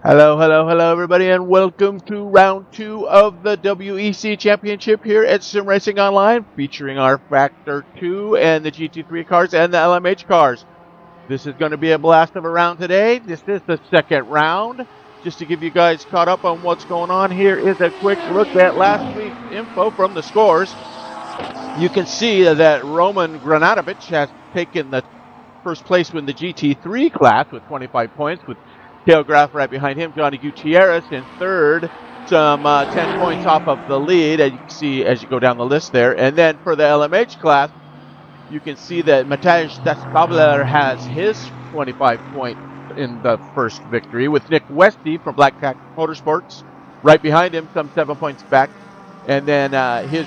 Hello, hello, hello, everybody, and welcome to round 2 of the WEC Championship here at Sim Racing Online, featuring our Factor 2 and the GT3 cars and the LMH cars. This is going to be a blast of a round today. This is the second round. Just to give you guys caught up on what's going on, here is a quick look at last week's info from the scores. You can see that Roman Granatovic has taken the first place in the GT3 class with 25 points, with Tail Graph right behind him. Johnny Gutierrez in third, some 10 points off of the lead, as you can see as you go down the list there. And then for the LMH class, you can see that Matej Descobler has his 25 point in the first victory, with Nick Westy from Black Cat Motorsports right behind him, some 7 points back. And then his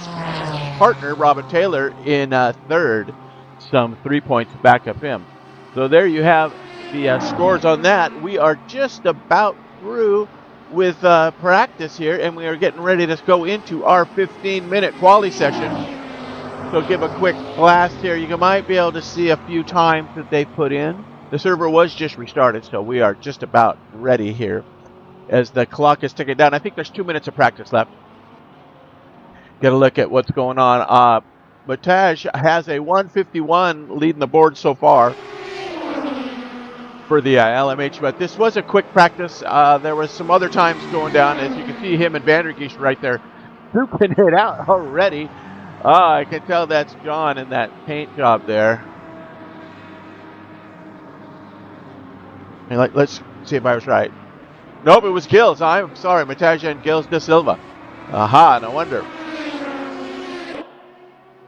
partner, Robin Taylor, in third, some 3 points back of him. So there you have the scores on that. We are just about through with practice here, and we are getting ready to go into our 15-minute quali session. So give a quick blast here. You might be able to see a few times that they put in. The server was just restarted, so we are just about ready here as the clock is ticking down. I think there's 2 minutes of practice left. Get a look at what's going on. Matej has a 151 leading the board so far for the LMH, but this was a quick practice. There was some other times going down, as you can see him and Vandergeest right there duking it out already. I can tell that's John in that paint job there. And let's see if I was right. Nope, it was Gills. I'm sorry, Matej and Gills de Silva. Aha, no wonder.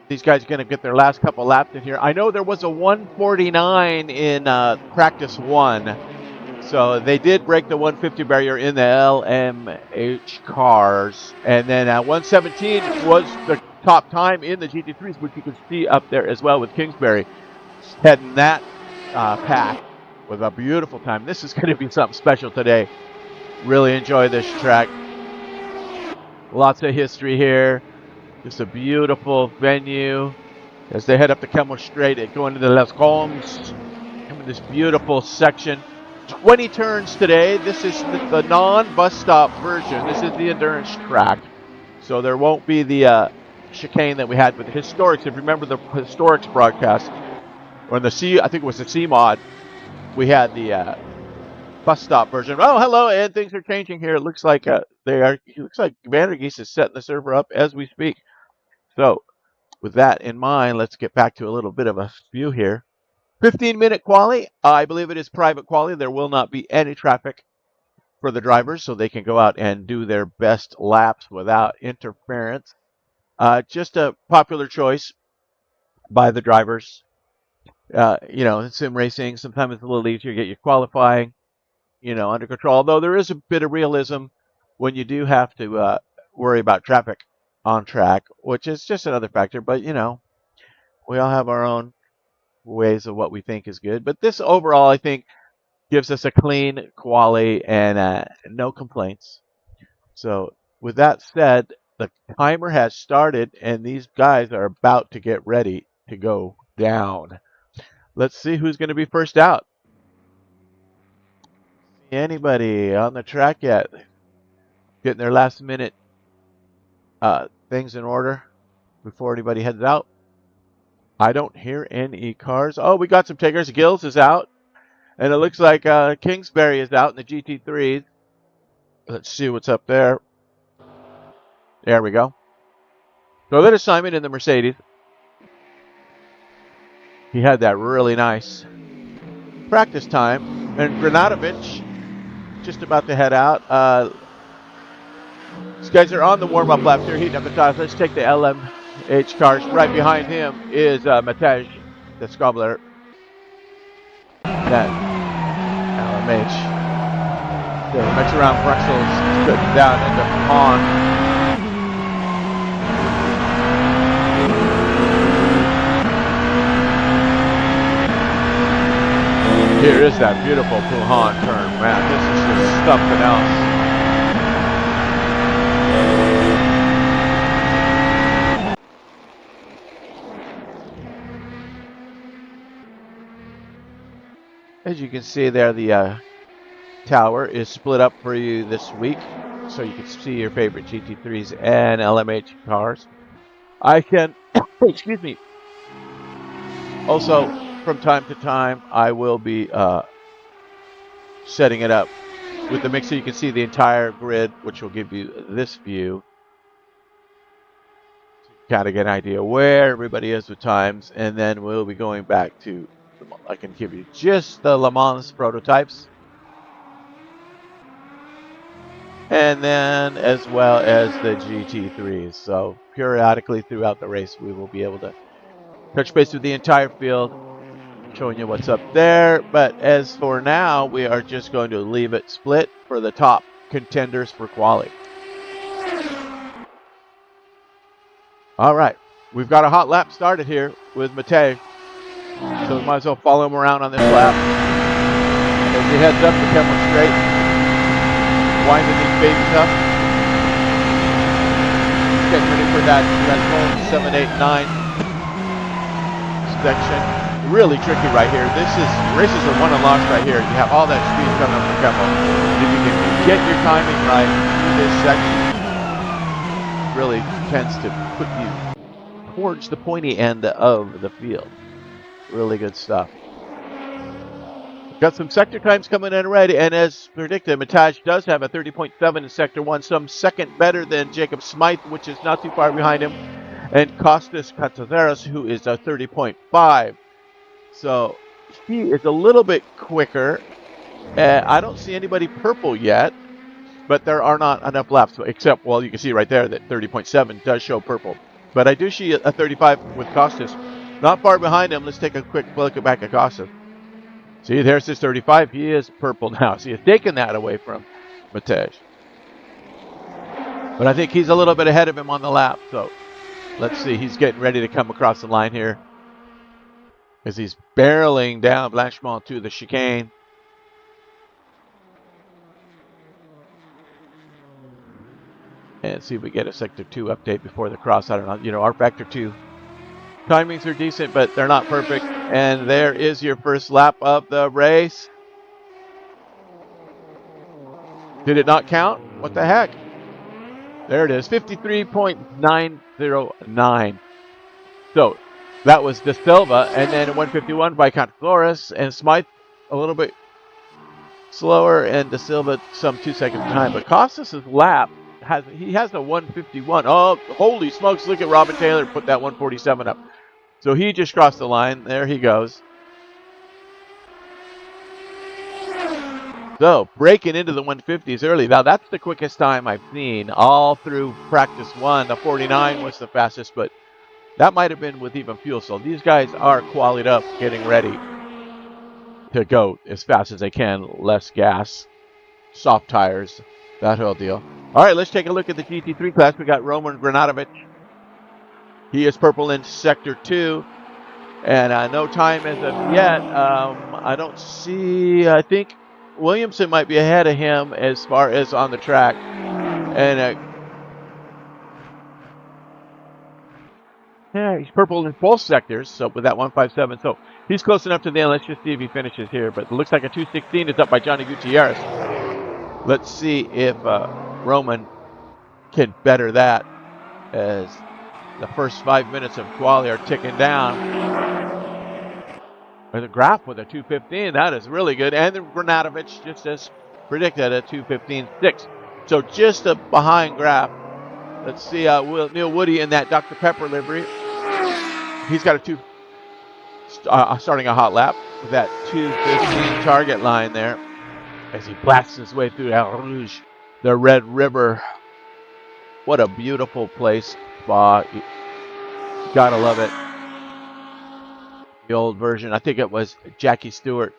These guys are going to get their last couple laps in here. I know there was a 149 in practice 1. So they did break the 150 barrier in the LMH cars. And then 117 was the top time in the GT3s, which you can see up there as well with Kingsbury heading that pack with a beautiful time. This is going to be something special today. Really enjoy this track. Lots of history here. Just a beautiful venue as they head up the Kemmel Straight and go into the Les Combes. In this beautiful section. 20 turns today. This is the non-bus stop version. This is the endurance track. So there won't be the chicane that we had with the Historics. If you remember the Historics broadcast, or the I think it was the C-Mod, we had the bus stop version. Oh, hello, and things are changing here. It looks like it looks like Vandergeest is setting the server up as we speak. So, with that in mind, let's get back to a little bit of a view here. 15-minute quali. I believe it is private quali. There will not be any traffic for the drivers, so they can go out and do their best laps without interference. Just a popular choice by the drivers. In sim racing, sometimes it's a little easier to get your qualifying, under control. Although there is a bit of realism when you do have to worry about traffic on track, which is just another factor. But, we all have our own ways of what we think is good. But this overall, I think, gives us a clean quali and no complaints. So with that said, the timer has started, and these guys are about to get ready to go down. Let's see who's going to be first out. Anybody on the track yet? Getting their last minute things in order before anybody heads out? I don't hear any cars. Oh, we got some takers. Gills is out. And it looks like Kingsbury is out in the GT3. Let's see what's up there. There we go. So that is Simon in the Mercedes. He had that really nice practice time. And Granatovic just about to head out. These guys are on the warm-up laps here, heating up the tires. Let's take the LMH cars. Right behind him is Matej Descobler. That LMH. Yeah, mix around Bruxelles, putting down into Pond. Here is that beautiful Puhan turn, man. This is just something else. As you can see there, the tower is split up for you this week, so you can see your favorite GT3s and LMH cars. I can, excuse me. Also, from time to time, I will be setting it up with the mix so you can see the entire grid, which will give you this view. Kind of get an idea where everybody is with times, and then we'll be going back to, I can give you just the Le Mans prototypes, and then as well as the GT3s. So periodically throughout the race, we will be able to touch base with the entire field, showing you what's up there. But as for now, we are just going to leave it split for the top contenders for quali. All right, we've got a hot lap started here with Matej, so we might as well follow him around on this lap. As he heads up the camera straight, winding these babies up. Getting ready for that Red Bull 789 section. Really tricky right here. Races are won and lost right here. You have all that speed coming up the Keppel. If you can get your timing right through this section, really tends to put you towards the pointy end of the field. Really good stuff. Got some sector times coming in already, and as predicted, Matej does have a 30.7 in Sector 1, some second better than Jacob Smythe, which is not too far behind him, and Kostas Katsaveras, who is a 30.5. So he is a little bit quicker. I don't see anybody purple yet, but there are not enough laps, except, well, you can see right there that 30.7 does show purple. But I do see a 35 with Kostas. Not far behind him. Let's take a quick look back at Kostas. See, there's his 35. He is purple now. So he has taken that away from Matej. But I think he's a little bit ahead of him on the lap. So let's see. He's getting ready to come across the line here as he's barreling down Blanchemont to the chicane. And see if we get a Sector 2 update before the cross. I don't know. You know, our Sector 2 timings are decent, but they're not perfect. And there is your first lap of the race. Did it not count? What the heck? There it is, 53.909. So that was De Silva, and then 151 by Contadores, and Smythe a little bit slower, and De Silva some 2 seconds behind. But Kostas' lap, he has a 151. Oh, holy smokes, look at Robin Taylor put that 147 up. So he just crossed the line. There he goes. So breaking into the 150s early. Now that's the quickest time I've seen all through practice one. The 49 was the fastest, but that might have been with even fuel. So these guys are qualied up, getting ready to go as fast as they can. Less gas, soft tires, that whole deal. All right, let's take a look at the GT3 class. We got Roman Granatovic. He is purple in Sector 2. And no time as of yet. I don't see, I think Williamson might be ahead of him as far as on the track. And yeah, he's purple in both sectors, so with that 157. So he's close enough to the end. Let's just see if he finishes here. But it looks like a 216 is up by Johnny Gutierrez. Let's see if Roman can better that as the first 5 minutes of quali are ticking down. There's a Graf with a 215. That is really good. And the Granatovic, just as predicted, a 215.6. So just behind Graf. Let's see Neil Woody in that Dr. Pepper livery. He's got a starting a hot lap with that 215 target line there as he blasts his way through El Rouge, the Red River. What a beautiful place, spa. You gotta love it. The old version, I think it was Jackie Stewart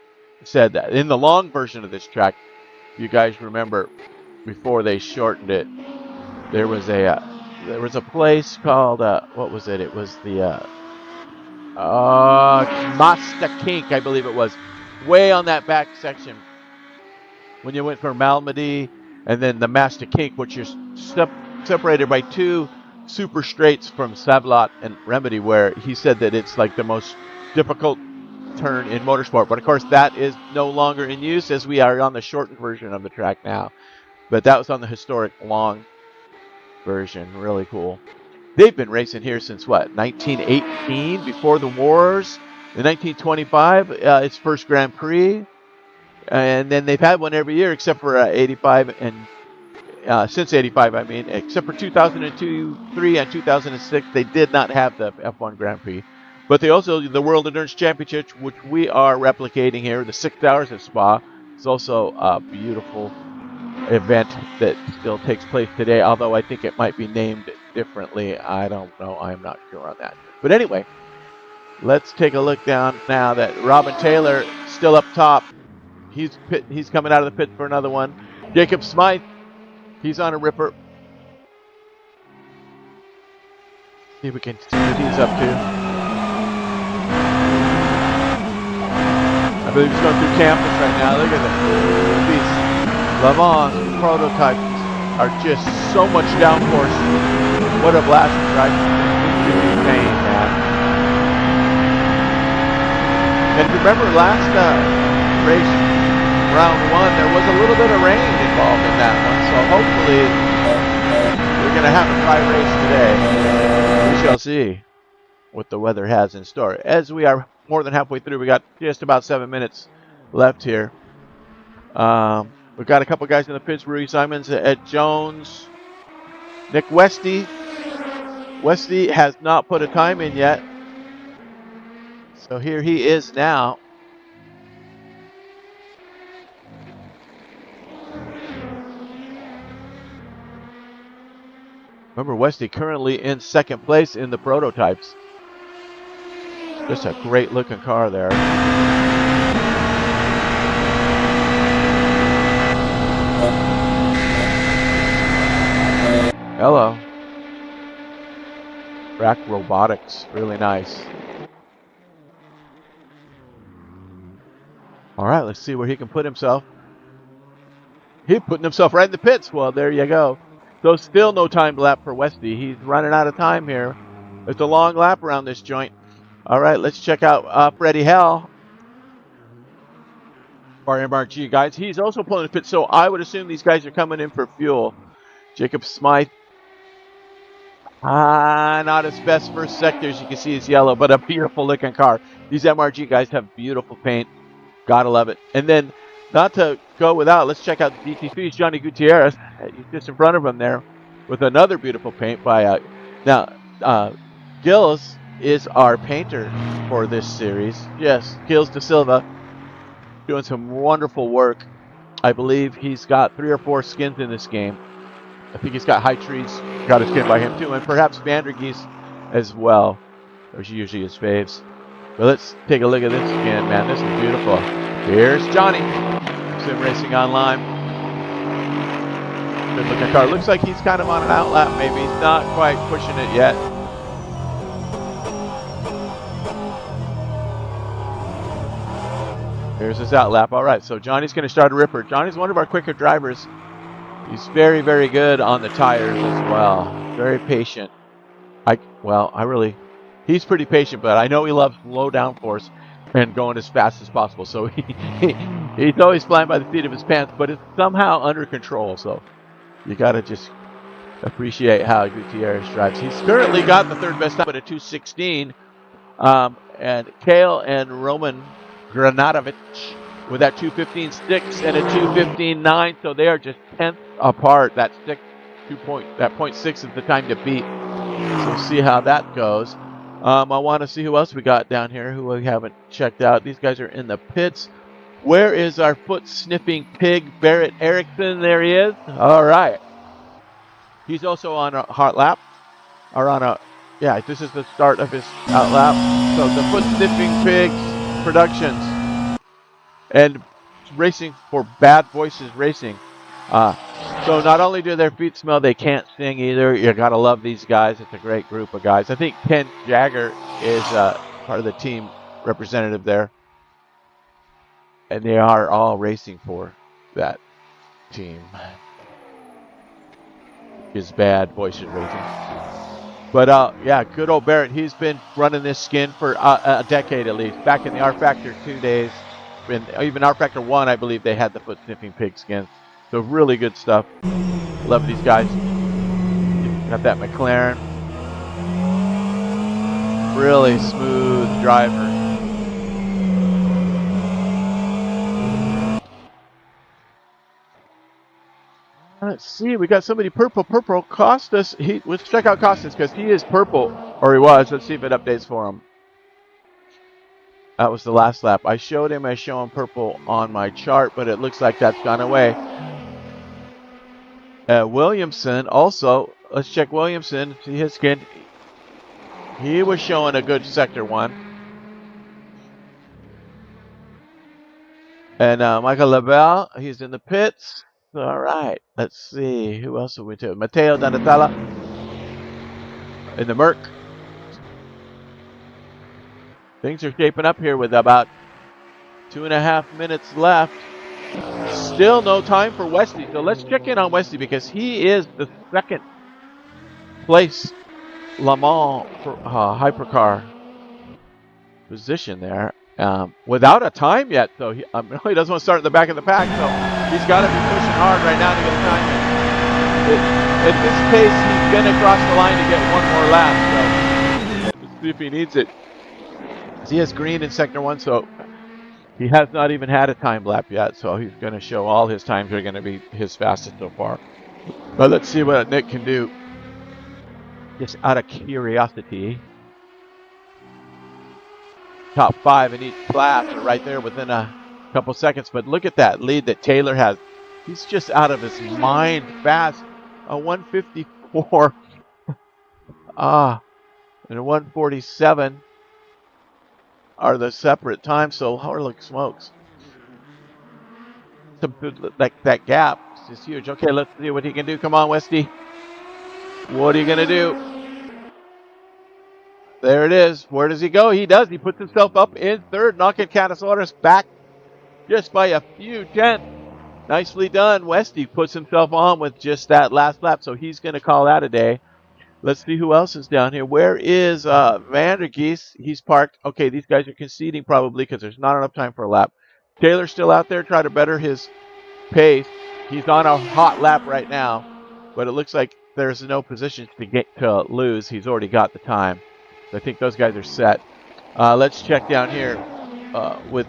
said that in the long version of this track, you guys remember before they shortened it, there was a place called what was it? It was the Masta Kink, I believe it was, way on that back section when you went from Malmedy and then the Masta Kink, which is separated by two super straights from Savlot and Remedy, where he said that it's like the most difficult turn in motorsport. But of course, that is no longer in use as we are on the shortened version of the track now. But that was on the historic long version. Really cool. They've been racing here since what, 1918, before the wars. In 1925, its first Grand Prix. And then they've had one every year except for 85 and since 85, I mean, except for 2002, 3, and 2006, they did not have the F1 Grand Prix. But they also, the World Endurance Championship, which we are replicating here, the 6 hours at Spa, is also a beautiful event that still takes place today, although I think it might be named differently. I don't know. I'm not sure on that. But anyway, let's take a look down now that Robin Taylor still up top. He's coming out of the pit for another one. Jacob Smythe, he's on a ripper. See if we can see what he's up to. I believe he's going through campus right now. Look at these Le Mans prototypes are just so much downforce. What a blast to drive. Insane, man. And remember last race, round 1, there was a little bit of rain involved in that one, so hopefully we're going to have a dry race today. We shall see what the weather has in store. As we are more than halfway through, we got just about 7 minutes left here. We've got a couple guys in the pits. Rui Simons, Ed Jones, Nick Westy. Westy has not put a time in yet, so here he is now. Remember, Westy currently in second place in the prototypes. Just a great looking car there. Hello. Rack Robotics, really nice. All right, let's see where he can put himself. He's putting himself right in the pits. Well, there you go. So still no time lap for Westy. He's running out of time here. It's a long lap around this joint. All right, let's check out Freddie Hell. Our MRG guys. He's also pulling the pit, so I would assume these guys are coming in for fuel. Jacob Smythe. Not his best first sector, as you can see, is yellow, but a beautiful looking car. These MRG guys have beautiful paint. Gotta love it. And then, not to go without, let's check out the DTC's Johnny Gutierrez. He's just in front of him there with another beautiful paint by Gilles is our painter for this series. Yes, Gilles De Silva doing some wonderful work. I believe he's got 3 or 4 skins in this game. I think he's got High Trees, got a skin by him too, and perhaps Vandergeese as well. Those are usually his faves. But let's take a look at this skin, man. This is beautiful. Here's Johnny. Sim Racing Online. Good looking car. Looks like he's kind of on an outlap maybe. He's not quite pushing it yet. Here's his outlap. All right, so Johnny's going to start a ripper. Johnny's one of our quicker drivers. He's very, very good on the tires as well. Very patient. He's pretty patient, but I know he loves low downforce and going as fast as possible. So he's always flying by the seat of his pants, but it's somehow under control. So you got to just appreciate how Gutierrez drives. He's currently got the 3rd best time at a 2:16. And Kale and Roman Granatovic with that 2:15.6 and a 2:15.9. So they are just 10th apart. That 0.6 is the time to beat. So we'll see how that goes. I want to see who else we got down here who we haven't checked out. These guys are in the pits. Where is our foot-sniffing pig, Barrett Erickson? There he is. All right. He's also on a hot lap. This is the start of his out lap. So the foot-sniffing pigs productions. And racing for Bad Voices Racing. So not only do their feet smell, they can't sing either. You gotta love these guys. It's a great group of guys. I think Ken Jagger is part of the team representative there, and they are all racing for that team. Is Bad Voices Racing. But yeah, good old Barrett. He's been running this skin for a decade at least. Back in the R Factor 2 days, and even R Factor 1, I believe they had the foot sniffing pig skin. So really good stuff. Love these guys. Got that McLaren. Really smooth driver. Let's see, we got somebody purple. Costas. Let's check out Costas because he is purple, or he was. Let's see if it updates for him. That was the last lap. I showed him as showing purple on my chart, but it looks like that's gone away. Williamson also. Let's check Williamson. See his skin. He was showing a good sector 1. And Michael Labelle, he's in the pits. All right, let's see. Who else are we to? Matteo Donatella in the Merc. Things are shaping up here with about 2.5 minutes left. Still no time for Wesley. So let's check in on Wesley because he is the second place Le Mans hypercar position there. Without a time yet, so he really doesn't want to start in the back of the pack, so he's got to be pushing hard right now to get a time. At this pace, he's going to cross the line to get one more lap, so let's see if he needs it. He has green in sector 1, so he has not even had a time lap yet, so he's going to show all his times are going to be his fastest so far. But let's see what Nick can do, just out of curiosity. Top 5 in each class are right there within a couple seconds. But look at that lead that Taylor has. He's just out of his mind fast. A 154 and a 147 are the separate times. So holy smokes. Like that gap is huge. Okay, let's see what he can do. Come on, Westy. What are you going to do? There it is. Where does he go? He does. He puts himself up in third, knocking Catasaurus back just by a few tenths. Nicely done. Westy puts himself on with just that last lap, so he's going to call that a day. Let's see who else is down here. Where is Vandergeest? He's parked. Okay, these guys are conceding probably because there's not enough time for a lap. Taylor's still out there trying to better his pace. He's on a hot lap right now, but it looks like there's no position to lose. He's already got the time. I think those guys are set. Let's check down here with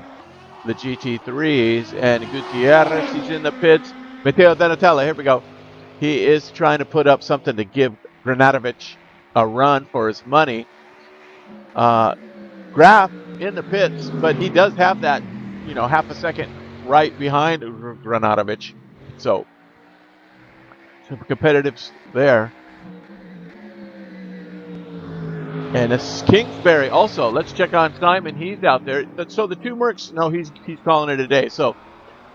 the GT3s. And Gutierrez, he's in the pits. Matteo Donatella, here we go. He is trying to put up something to give Granadovic a run for his money. Graf in the pits, but he does have that, half a second right behind Granadovic. So, some competitives there. And it's Kingsbury also. Let's check on Simon. He's out there. So the two Mercs, no, he's calling it a day. So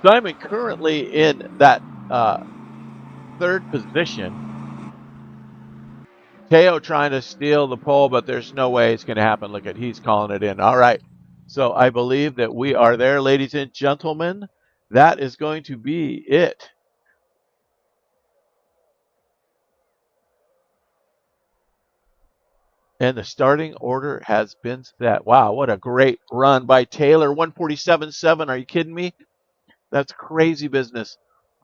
Simon currently in that third position. Teo trying to steal the pole, but there's no way it's going to happen. Look at, he's calling it in. All right. So I believe that we are there, ladies and gentlemen. That is going to be it. And the starting order has been set. Wow, what a great run by Taylor. 147.7. Are you kidding me? That's crazy business.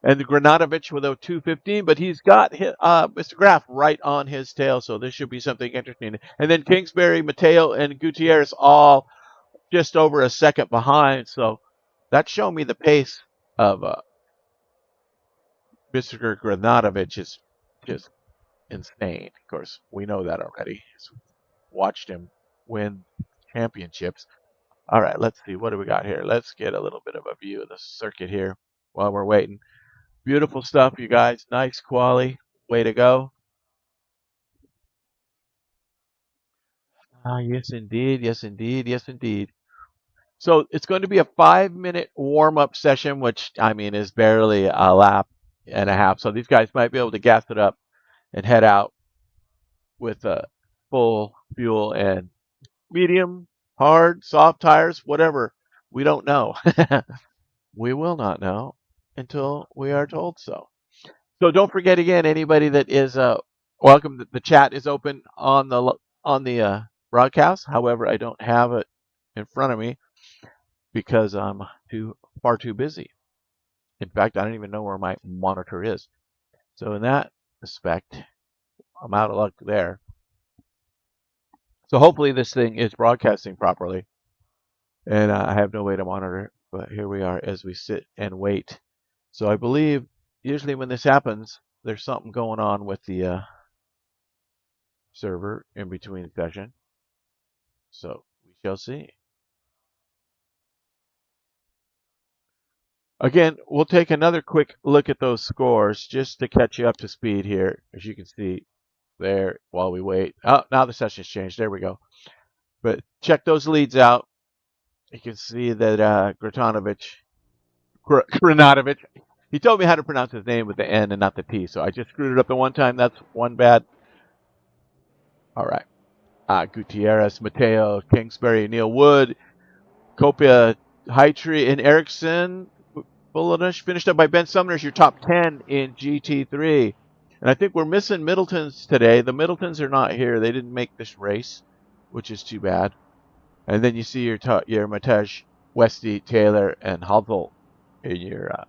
And the Granadovic with a 215, but he's got Mr. Graf right on his tail, so this should be something interesting. And then Kingsbury, Mateo, and Gutierrez all just over a second behind, so that's showing me the pace of Mr. Granadovic is just insane. Of course, we know that already. Watched him win championships. All right, let's see. What do we got here? Let's get a little bit of a view of the circuit here while we're waiting. Beautiful stuff, you guys. Nice quali. Way to go. Yes, indeed. Yes, indeed. Yes, indeed. So it's going to be a 5-minute warm-up session, which, I mean, is barely a lap and a half. So these guys might be able to gas it up and head out with full fuel and medium, hard, soft tires, whatever. We don't know. We will not know until we are told so. So don't forget again, anybody that is welcome. The chat is open on the broadcast. However, I don't have it in front of me because I'm far too busy. In fact, I don't even know where my monitor is. So in that respect, I'm out of luck there. So hopefully this thing is broadcasting properly, and I have no way to monitor it. But here we are as we sit and wait. So I believe usually when this happens, there's something going on with the server in between session. So we shall see. Again, we'll take another quick look at those scores just to catch you up to speed here. As you can see there while we wait. Oh, now the session's changed. There we go. But check those leads out. You can see that Granatovich, he told me how to pronounce his name with the N and not the T, so I just screwed it up the one time. That's one bad. All right. Gutierrez, Mateo, Kingsbury, Neil Wood, Copia, Heitree, and Erickson. Bullish finished up by Ben Sumner's your top 10 in GT3. And I think we're missing Middletons today. The Middletons are not here. They didn't make this race, which is too bad. And then you see your Matej, Westy, Taylor, and Huddle in your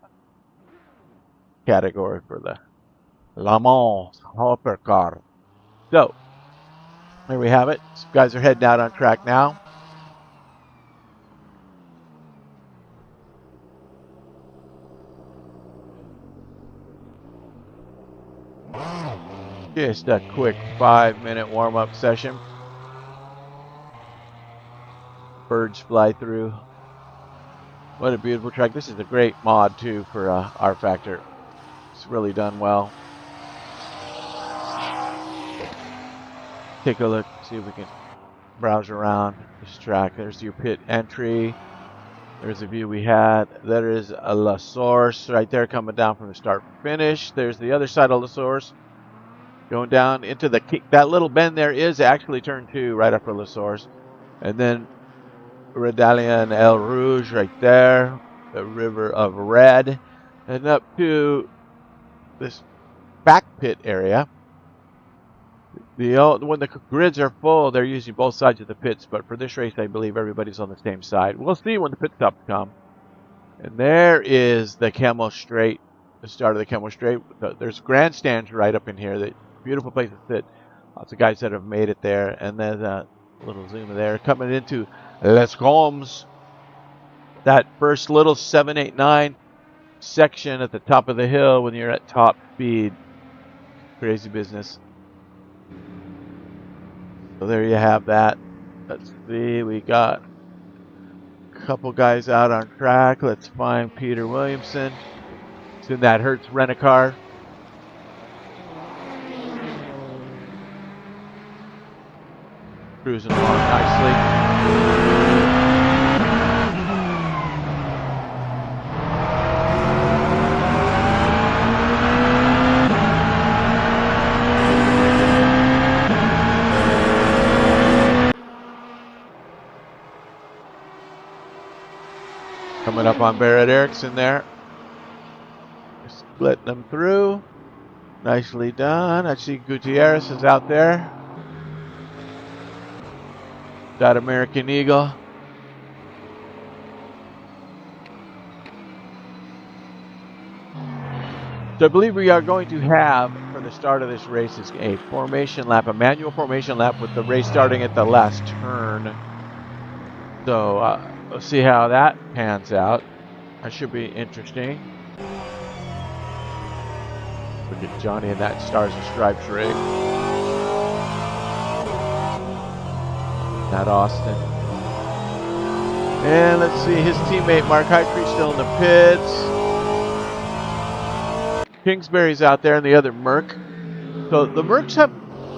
category for the Le Mans Hypercar. So, there we have it. Some guys are heading out on track now. Just a quick 5-minute warm-up session. Birds fly through. What a beautiful track. This is a great mod, too, for R-Factor. It's really done well. Take a look, see if we can browse around this track. There's your pit entry. There's the view we had. There is a La Source right there coming down from the start finish. There's the other side of La Source. Going down into that little bend there is actually turn 2 right after La Source. And then Redalia and El Rouge right there. The River of Red. And up to this back pit area. When the grids are full, they're using both sides of the pits. But for this race, I believe everybody's on the same side. We'll see when the pit stops come. And there is the Camel Straight. The start of the Camel Straight. There's grandstands right up in here. Beautiful place to sit. Lots of guys that have made it there. And there's a little zoom there. Coming into Les Combes. That first little 789 section at the top of the hill when you're at top speed. Crazy business. So there you have that. Let's see. We got a couple guys out on track. Let's find Peter Williamson. It's in that Hertz Rent-A-Car. Cruising along nicely. Coming up on Barrett Erickson there. Splitting them through. Nicely done. I see Gutierrez is out there. That American Eagle. So I believe we are going to have, for the start of this race, is a formation lap, a manual formation lap with the race starting at the last turn. So let's see how that pans out. That should be interesting. Look at Johnny in that Stars and Stripes rig. Not Austin. And let's see, his teammate Mark Heitree still in the pits. Kingsbury's out there and the other Merc. So the Mercs have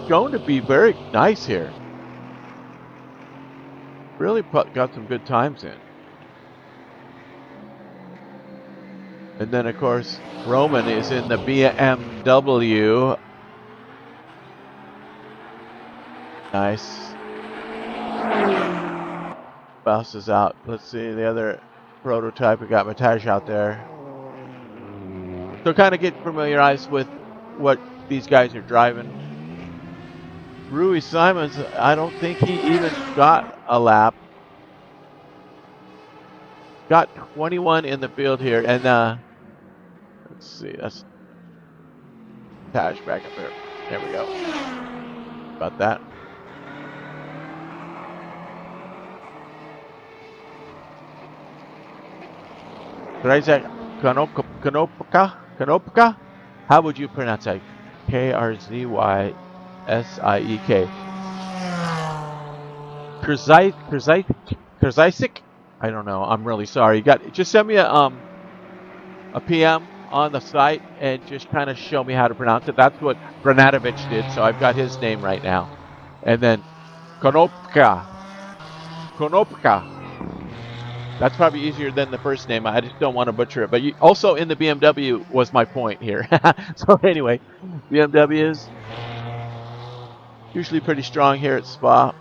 shown to be very nice here. Really got some good times in. And then, of course, Roman is in the BMW. Nice. Faust is out. Let's see the other prototype. We got Matej out there. So kind of get familiarized with what these guys are driving. Rui Simons, I don't think he even got a lap. Got 21 in the field here, and let's see, that's Taj back up there. There we go. About that. Konopka? How would you pronounce that? Krzysik. Krzysik? I don't know. I'm really sorry. Just send me a PM on the site and just kind of show me how to pronounce it. That's what Granatovich did, so I've got his name right now. And then Konopka. That's probably easier than the first name. I just don't want to butcher it. But also in the BMW was my point here. So anyway, BMWs usually pretty strong here at Spa.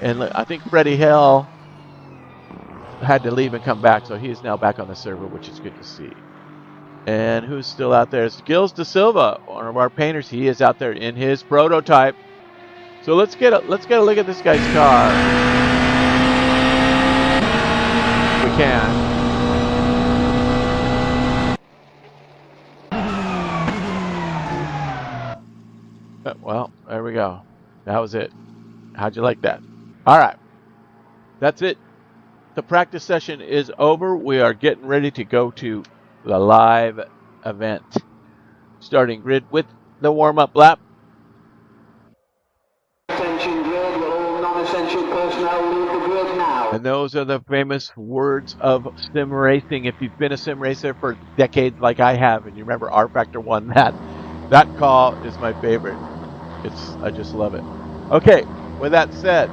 And look, I think Freddie Hill had to leave and come back, so he is now back on the server, which is good to see. And who's still out there? It's Gilles De Silva, one of our painters. He is out there in his prototype. So let's get a look at this guy's car. We can. Well, there we go. That was it. How'd you like that? All right. That's it. The practice session is over. We are getting ready to go to the live event. Starting grid with the warm-up lap. Attention grid, will all non-essential personnel leave the grid now. And those are the famous words of sim racing. If you've been a sim racer for decades like I have, and you remember R Factor 1, that call is my favorite. I just love it. Okay, with that said,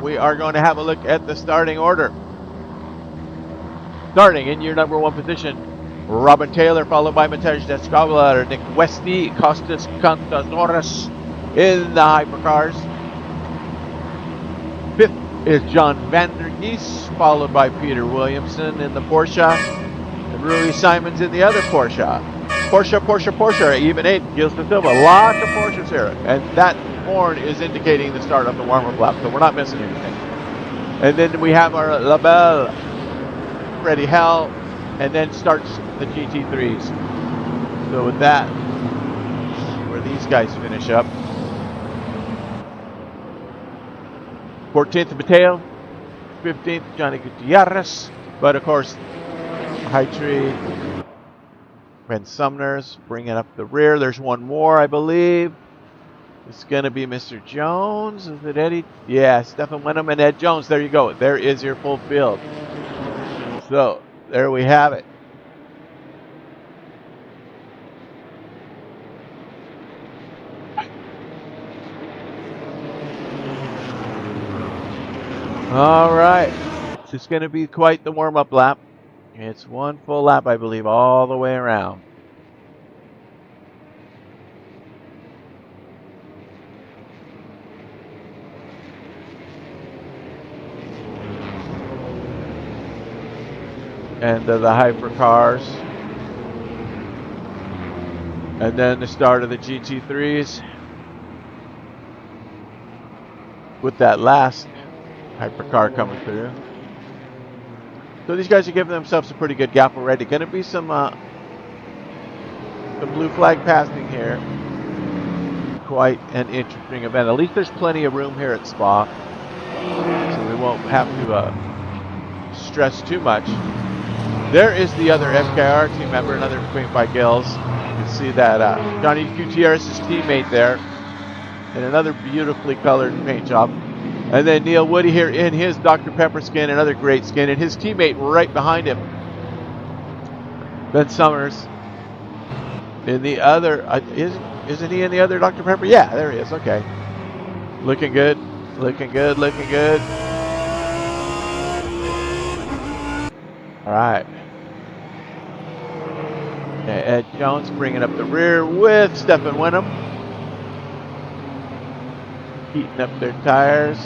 we are going to have a look at the starting order. Starting in your number one position, Robin Taylor, followed by Matej Descovler, Nick Westy, Kostas Kontazoris in the hypercars. Fifth is John Vandergeest, followed by Peter Williamson in the Porsche, and Rui Simons in the other Porsche. Porsche, even eighth, Gilles De Silva. Lots of Porsches here, and that horn is indicating the start of the warm-up lap, so we're not missing anything. And then we have our Labelle, Freddie Hell, and then starts the GT3s. So with that, where these guys finish up. 14th, Mateo. 15th, Johnny Gutierrez. But of course, High Tree and Sumner's bringing up the rear. There's one more, I believe. It's going to be Mr. Jones. Is it Eddie? Yeah, Stephen Wenham and Ed Jones. There you go. There is your full field. So, there we have it. All right. It's going to be quite the warm-up lap. It's one full lap, I believe, all the way around. And the hypercars. And then the start of the GT3s. With that last hypercar coming through. So these guys are giving themselves a pretty good gap already. Going to be some blue flag passing here. Quite an interesting event. At least there's plenty of room here at Spa. So we won't have to stress too much. There is the other FKR team member, another paint by Gilles. You can see that Johnny Gutierrez's teammate there. And another beautifully colored paint job. And then Neil Woody here in his Dr. Pepper skin, another great skin. And his teammate right behind him, Ben Summers. In the other, isn't he in the other Dr. Pepper? Yeah, there he is. Okay. Looking good. Looking good. Looking good. All right. Ed Jones bringing up the rear with Stephen Wenham. Heating up their tires.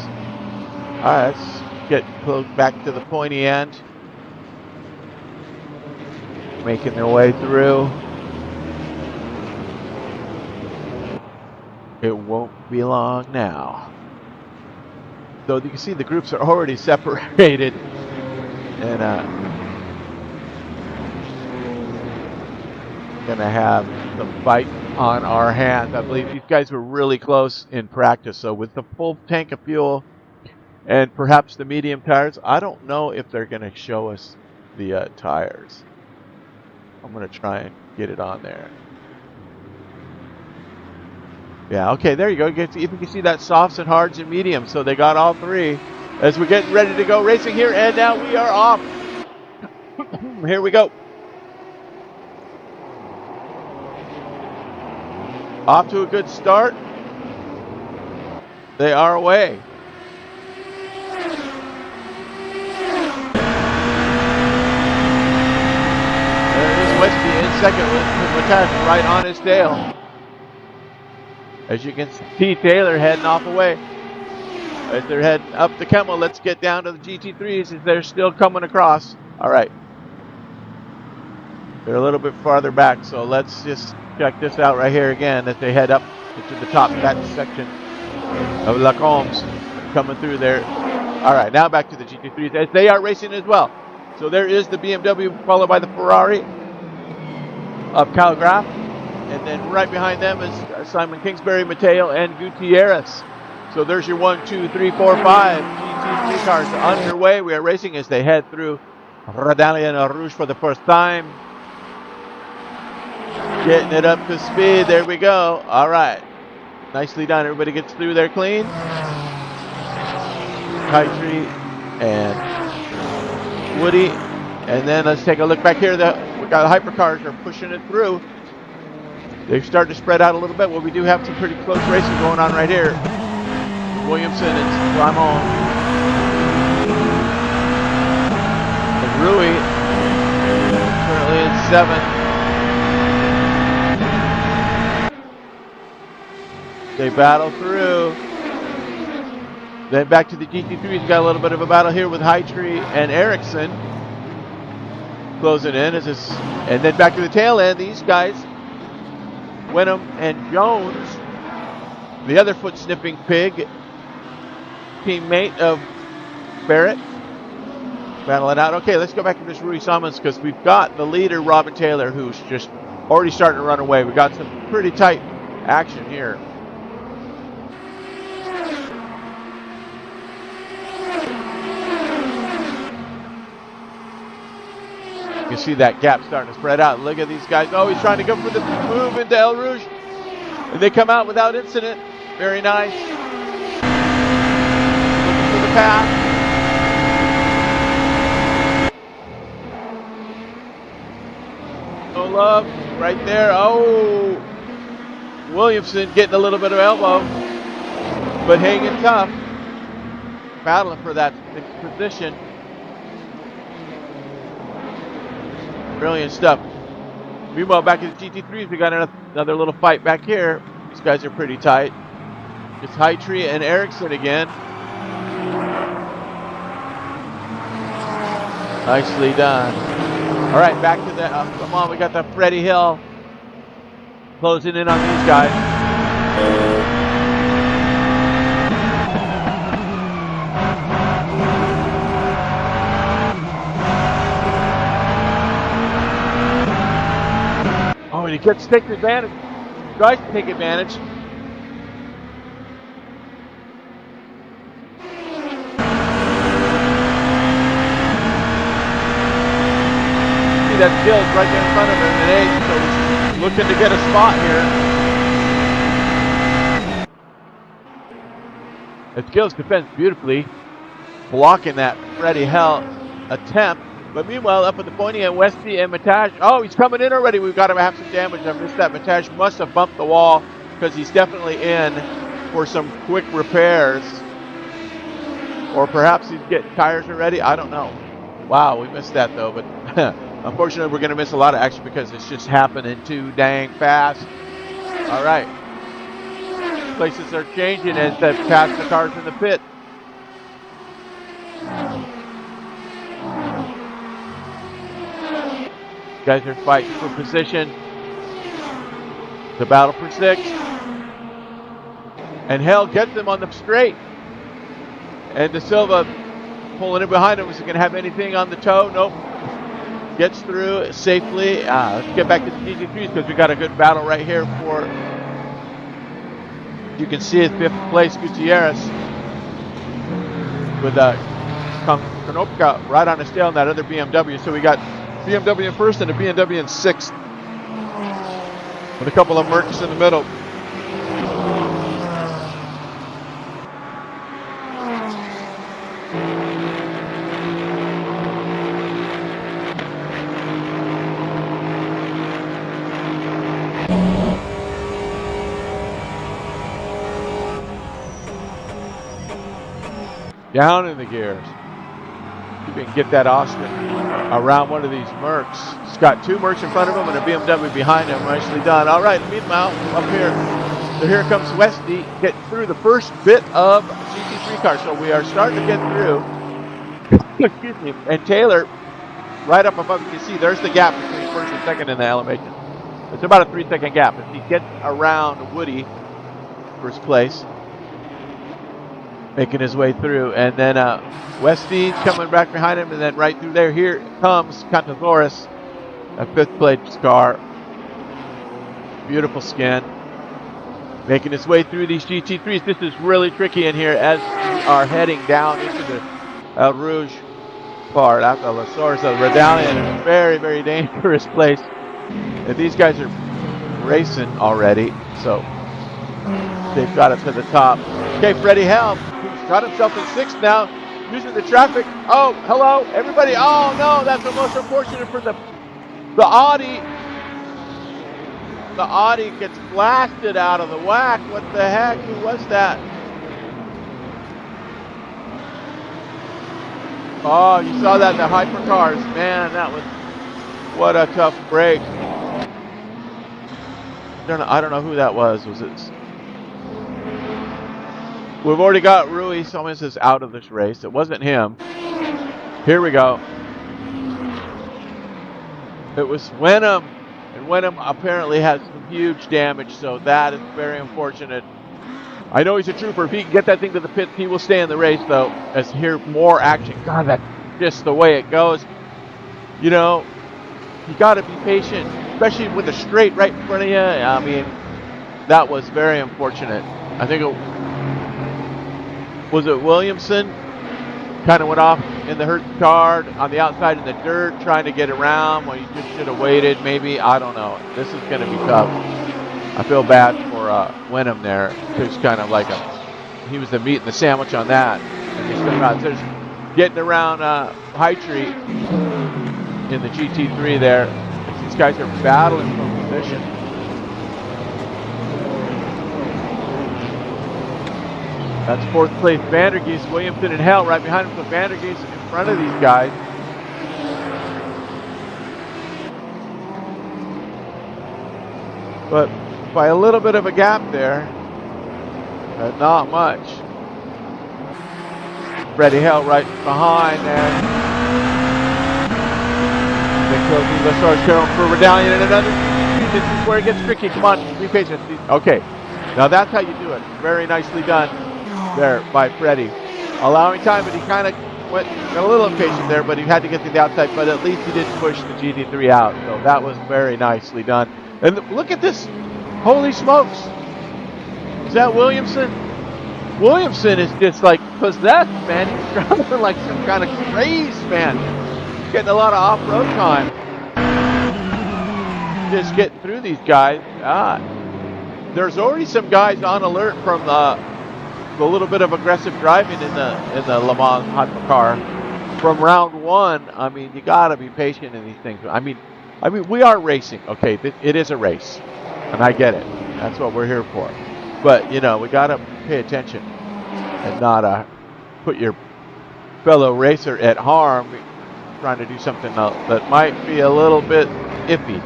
All right, let's get close back to the pointy end. Making their way through. It won't be long now. So you can see the groups are already separated. And gonna have the fight on our hands. I believe these guys were really close in practice. So with the full tank of fuel and perhaps the medium tires, I don't know if they're gonna show us the tires. I'm gonna try and get it on there. Yeah, okay, there you go. You can see that softs and hards and mediums. So they got all three as we're getting ready to go racing here. And now we are off. Here we go. Off to a good start. They are away. There is Westy in second with Mataj right on his tail. As you can see, Taylor heading off away. As they're heading up the Kemmel, let's get down to the GT3s as they're still coming across. All right. They're a little bit farther back, so let's just check this out right here again as they head up into the top of that section of Lacombes coming through there. All right, now back to the GT3s as they are racing as well. So there is the BMW followed by the Ferrari of Calgraf. And then right behind them is Simon Kingsbury, Mateo, and Gutierrez. So there's your 1, 2, 3, 4, 5 GT3 cars underway. We are racing as they head through Radalien Rouge for the first time. Getting it up to speed. There we go. All right. Nicely done. Everybody gets through there clean. Kaitree and Woody. And then let's take a look back here. We got the hypercars are pushing it through. They've started to spread out a little bit. Well, we do have some pretty close racing going on right here. Williamson and Ramon. And Rui currently in 7th. They battle through. Then back to the GT3's got a little bit of a battle here with Hightree and Ericsson. Closing in. And then back to the tail end, these guys, Wenham and Jones, the other foot sniffing pig, teammate of Barrett, battling out. Okay, let's go back to this Rui Summons because we've got the leader, Robin Taylor, who's just already starting to run away. We got some pretty tight action here. You can see that gap starting to spread out. Look at these guys. Oh, he's trying to go for the move into El Rouge. And they come out without incident. Very nice. Looking for the path. No love. Right there. Oh. Williamson getting a little bit of elbow. But hanging tough. Battling for that position. Brilliant stuff. Meanwhile, back in the GT3s, we got another little fight back here. These guys are pretty tight. It's Hightree and Ericsson again. Nicely done. All right, back to the, come on, we got the Freddie Hill closing in on these guys. Oh, and he gets to take advantage. Tries to take advantage. See that Gills right there in front of him in 8th, so he's looking to get a spot here. As Gills defends beautifully, blocking that Freddie Hill attempt. But meanwhile, up at the pointy end, Westy and Mataj. Oh, he's coming in already. We've got to have some damage. I missed that. Mataj must have bumped the wall because he's definitely in for some quick repairs. Or perhaps he's getting tires already. I don't know. Wow, we missed that though. But unfortunately, we're going to miss a lot of action because it's just happening too dang fast. All right. Places are changing as they pass the cars in the pit. Guys are fighting for position. The battle for 6th. And Hell gets them on the straight. And De Silva pulling in behind him. Is he going to have anything on the toe? Nope. Gets through safely. Let's get back to the GT3s because we got a good battle right here for, you can see it, 5th place Gutierrez with Konopka right on his tail in that other BMW. So we got BMW in 1st and a BMW in 6th with a couple of Mercs in the middle. Down in the gears. See if we can get that Austin around one of these Mercs. He's got 2 Mercs in front of him and a BMW behind him. Nicely done. All right, meanwhile, up here. So here comes Westy getting through the first bit of GT3 car. So we are starting to get through. Excuse me. And Taylor, right up above, you can see there's the gap between 1st and 2nd in the elevation. It's about a 3-second gap. If he gets around Woody, 1st place, making his way through, and then Westy coming back behind him, and then right through there, here comes Cantadores, a 5th place car. Beautiful skin. Making his way through these GT3s. This is really tricky in here as we are heading down into the El Rouge part after La Source. The Redallion is a very, very dangerous place. And these guys are racing already, so they've got it to the top. Okay, Freddie Helm, who's got himself in 6th now, using the traffic. Oh, hello, everybody. Oh, no, that's the most unfortunate for the Audi. The Audi gets blasted out of the WEC. What the heck? Who was that? Oh, you saw that in the hypercars. Man, that was, what a tough break. I don't know who that was. Was it? We've already got Rui Sommers is out of this race. It wasn't him. Here we go. It was Wenham. And Wenham apparently has some huge damage, so that is very unfortunate. I know he's a trooper. If he can get that thing to the pit, he will stay in the race, though, as here more action. God, that's just the way it goes. You know, you got to be patient, especially with the straight right in front of you. I mean, that was very unfortunate. I think it was Williamson kind of went off in the Hertz car on the outside in the dirt trying to get around. Well, you just should have waited maybe. I don't know. This is going to be tough. I feel bad for Wenham there. It's kind of like he was the meat and the sandwich on that. And he's just getting around High Tree in the GT3 there. These guys are battling for position. That's 4th place Vandergeest, Williamson and Hell right behind him. So Vandergeest in front of these guys. But by a little bit of a gap there, not much. Freddie Hell right behind there. Then closing Lassar's Carroll for Redallion and another. This is where it gets tricky. Come on, be patient. Okay, now that's how you do it. Very nicely done there by Freddie. Allowing time, but he kind of got a little impatient there, but he had to get to the outside, but at least he didn't push the GT3 out. So that was very nicely done. And look at this. Holy smokes. Is that Williamson? Williamson is just like possessed, man. He's driving like some kind of craze, man. He's getting a lot of off-road time. Just getting through these guys. There's already some guys on alert from the little bit of aggressive driving in the Le Mans hypercar from round 1. I mean, you gotta be patient in these things. I mean, we are racing. Okay, it is a race, and I get it. That's what we're here for. But you know, we gotta pay attention and not put your fellow racer at harm trying to do something that might be a little bit iffy.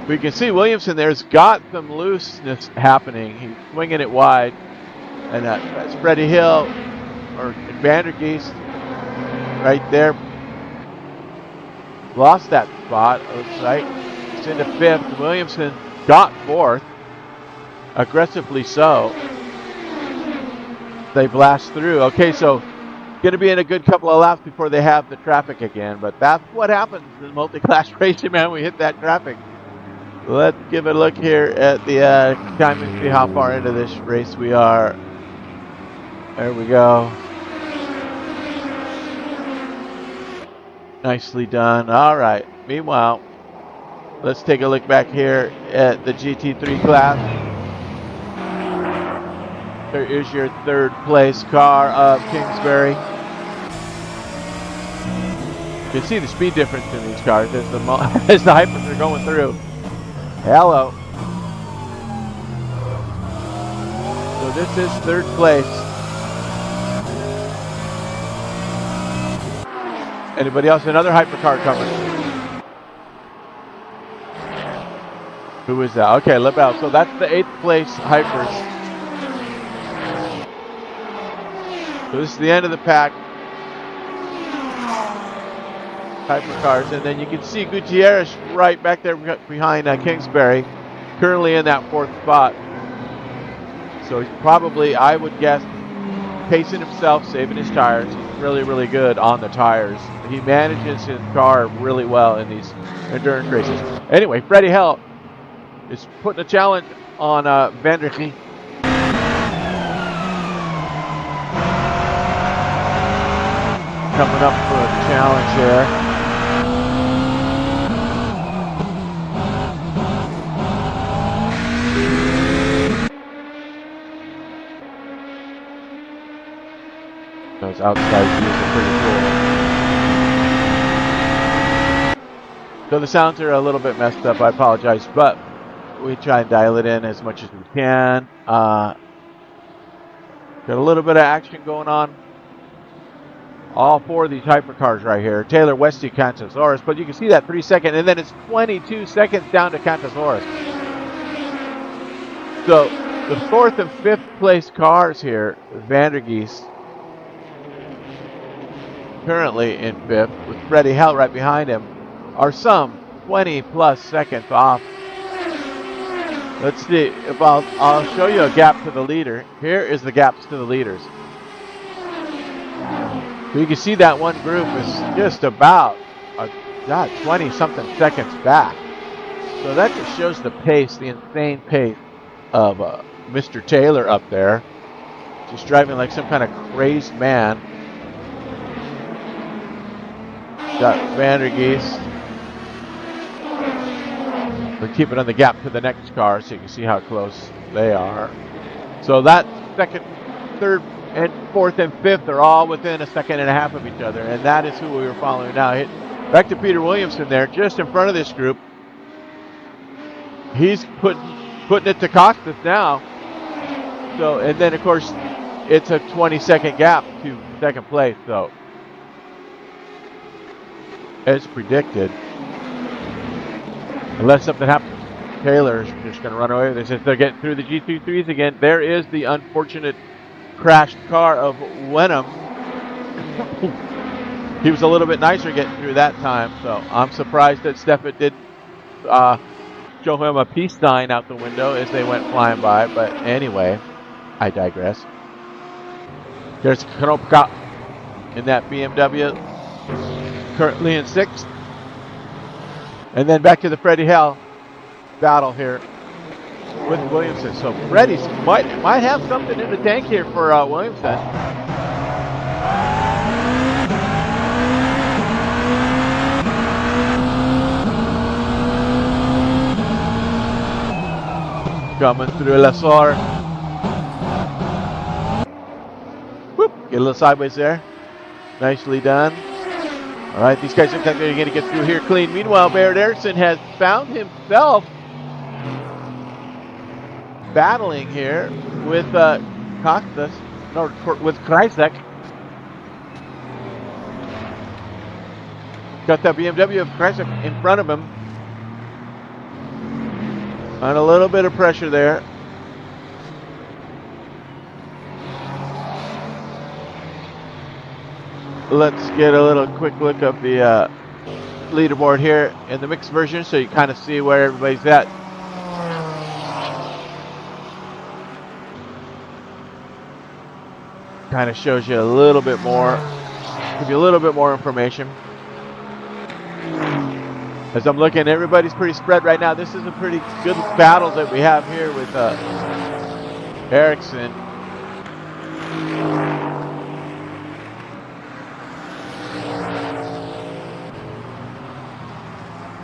We can see Williamson there's got some looseness happening. He's swinging it wide. And that's Freddie Hill or Vandergeest right there. Lost that spot, looks like. It's into 5th. Williamson got 4th. aggressively so. They blast through. Okay, so going to be in a good couple of laps before they have the traffic again, but that's what happens in multi-class racing, man. We hit that traffic. Let's give a look here at the time and see how far into this race we are. There we go. Nicely done. All right. Meanwhile, let's take a look back here at the GT3 class. There is your third place car of Kingsbury. You can see the speed difference in these cars as the hypers are going through. Hello. So this is third place. Anybody else? Another hypercar coming. Who is that? Okay, LaBelle. So that's the 8th place hypers. So this is the end of the pack. Hypercars, and then you can see Gutierrez right back there behind Kingsbury, currently in that 4th spot. So he's probably, I would guess, pacing himself, saving his tires. He's really, really good on the tires. He manages his car really well in these endurance races. Anyway, Freddie Hell is putting a challenge on Vanderkee. Coming up for a challenge here. Those outside views are pretty cool. So the sounds are a little bit messed up. I apologize, but we try and dial it in as much as we can. Got a little bit of action going on. All 4 of these hypercars right here. Taylor, Westy, Cantasaurus. But you can see that 3 seconds, and then it's 22 seconds down to Cantasaurus. So the 4th and 5th place cars here, Vandergeest, currently in 5th, with Freddie Hell right behind him, are some 20 plus seconds off. Let's see if I'll show you a gap to the leader. Here is the gaps to the leaders. So you can see that one group is just about 20 something seconds back. So that just shows the pace, the insane pace of Mr. Taylor up there, just driving like some kind of crazed man. Got Vandergeest. We'll keep it on the gap to the next car so you can see how close they are. So that 2nd, 3rd, and 4th and 5th are all within a second and a half of each other, and that is who we were following now. Back to Peter Williamson there, just in front of this group. He's putting it to Costas now. So, and then of course, it's a 20-second gap to 2nd place. So, as predicted, unless something happens, Taylor's just going to run away with this. Since they're getting through the G23s again, there is the unfortunate crashed car of Wenham. He was a little bit nicer getting through that time, so I'm surprised that Steffet did show him a peace sign out the window as they went flying by. But anyway, I digress. There's Knopka in that BMW, currently in 6th. And then back to the Freddie Hell battle here with Williamson. So Freddie might have something in the tank here for Williamson. Coming through Lasor. Whoop, get a little sideways there. Nicely done. All right, these guys look like they're going to get through here clean. Meanwhile, Barrett Erickson has found himself battling here with Costas, no, with Kreisek. Got that BMW of Kreisek in front of him. On a little bit of pressure there. Let's get a little quick look of the leaderboard here in the mixed version so you kind of see where everybody's at. kind of shows you a little bit more, give you a little bit more information. As I'm looking, everybody's pretty spread right now. This is a pretty good battle that we have here with Ericsson.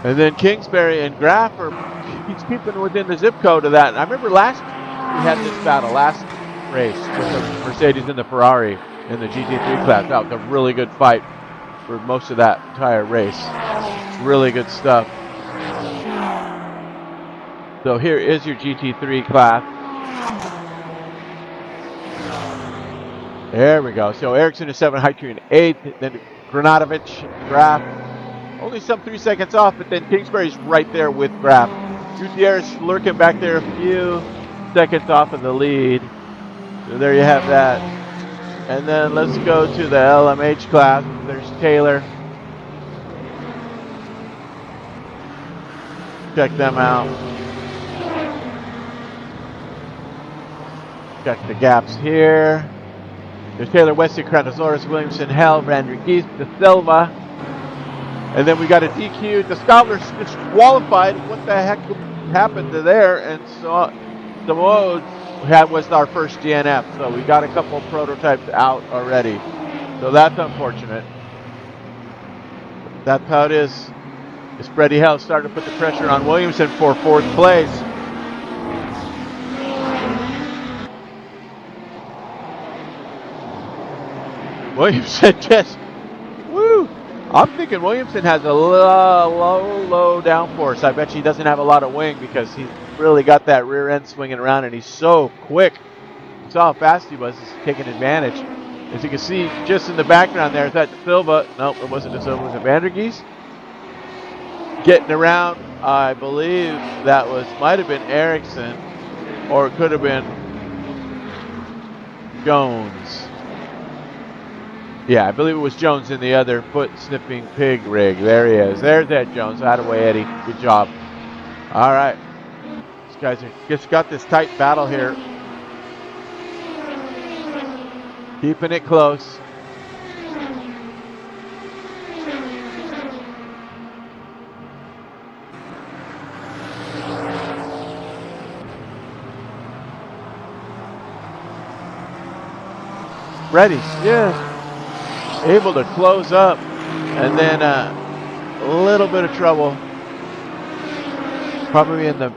And then Kingsbury and Graff he's keeping within the zip code of that. And I remember we had this battle, last race with the Mercedes and the Ferrari in the GT3 class. That was a really good fight for most of that entire race. Really good stuff. So here is your GT3 class. There we go. So Ericsson is 7, Hightree in 8th, then Granatovich, Graff. Only some 3 seconds off, but then Kingsbury's right there with Graff. Gutierrez lurking back there a few seconds off of the lead. So there you have that. And then let's go to the LMH class. There's Taylor. Check them out. Check the gaps here. There's Taylor, Wesley, Kratosaurus, Williamson, Hell, Vandergeest, De Silva. And then we got a DQ. The Scholars disqualified. What the heck happened to there? And so Samoa was our first DNF. So we got a couple of prototypes out already. So that's unfortunate. That's how it is. It's Freddie Hell starting to put the pressure on Williamson for 4th place. Williamson just, woo! I'm thinking Williamson has a low downforce. I bet he doesn't have a lot of wing because he's really got that rear end swinging around and he's so quick. You saw how fast he was. He's taking advantage. As you can see, just in the background there, is that De Silva? Nope, it wasn't De Silva. It was Vandergeest. Getting around, I believe that might have been Ericsson, or it could have been Jones. Yeah, I believe it was Jones in the other foot-sniffing pig rig. There he is. There's Ed Jones. Out of way, Eddie. Good job. All right. These guys have just got this tight battle here. Keeping it close. Ready. Yeah. Able to close up, and then a little bit of trouble, probably in the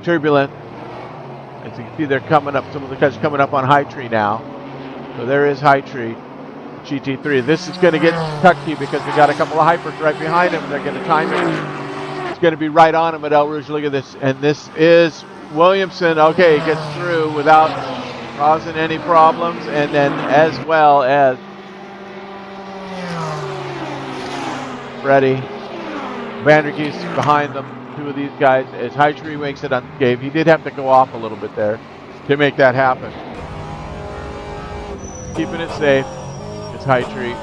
turbulent. As you can see, they're coming up. Some of the guys are coming up on Hightree now. So there is Hightree, GT3. This is going to get touchy because we got a couple of hypers right behind him. They're going to time it. It's going to be right on him at El Rouge. Look at this, and this is Williamson. Okay, he gets through without causing any problems, and then as well as Freddie. Vandergeest behind them. 2 of these guys. As Hightree makes it unscathed. He did have to go off a little bit there to make that happen. Keeping it safe. It's Hightree.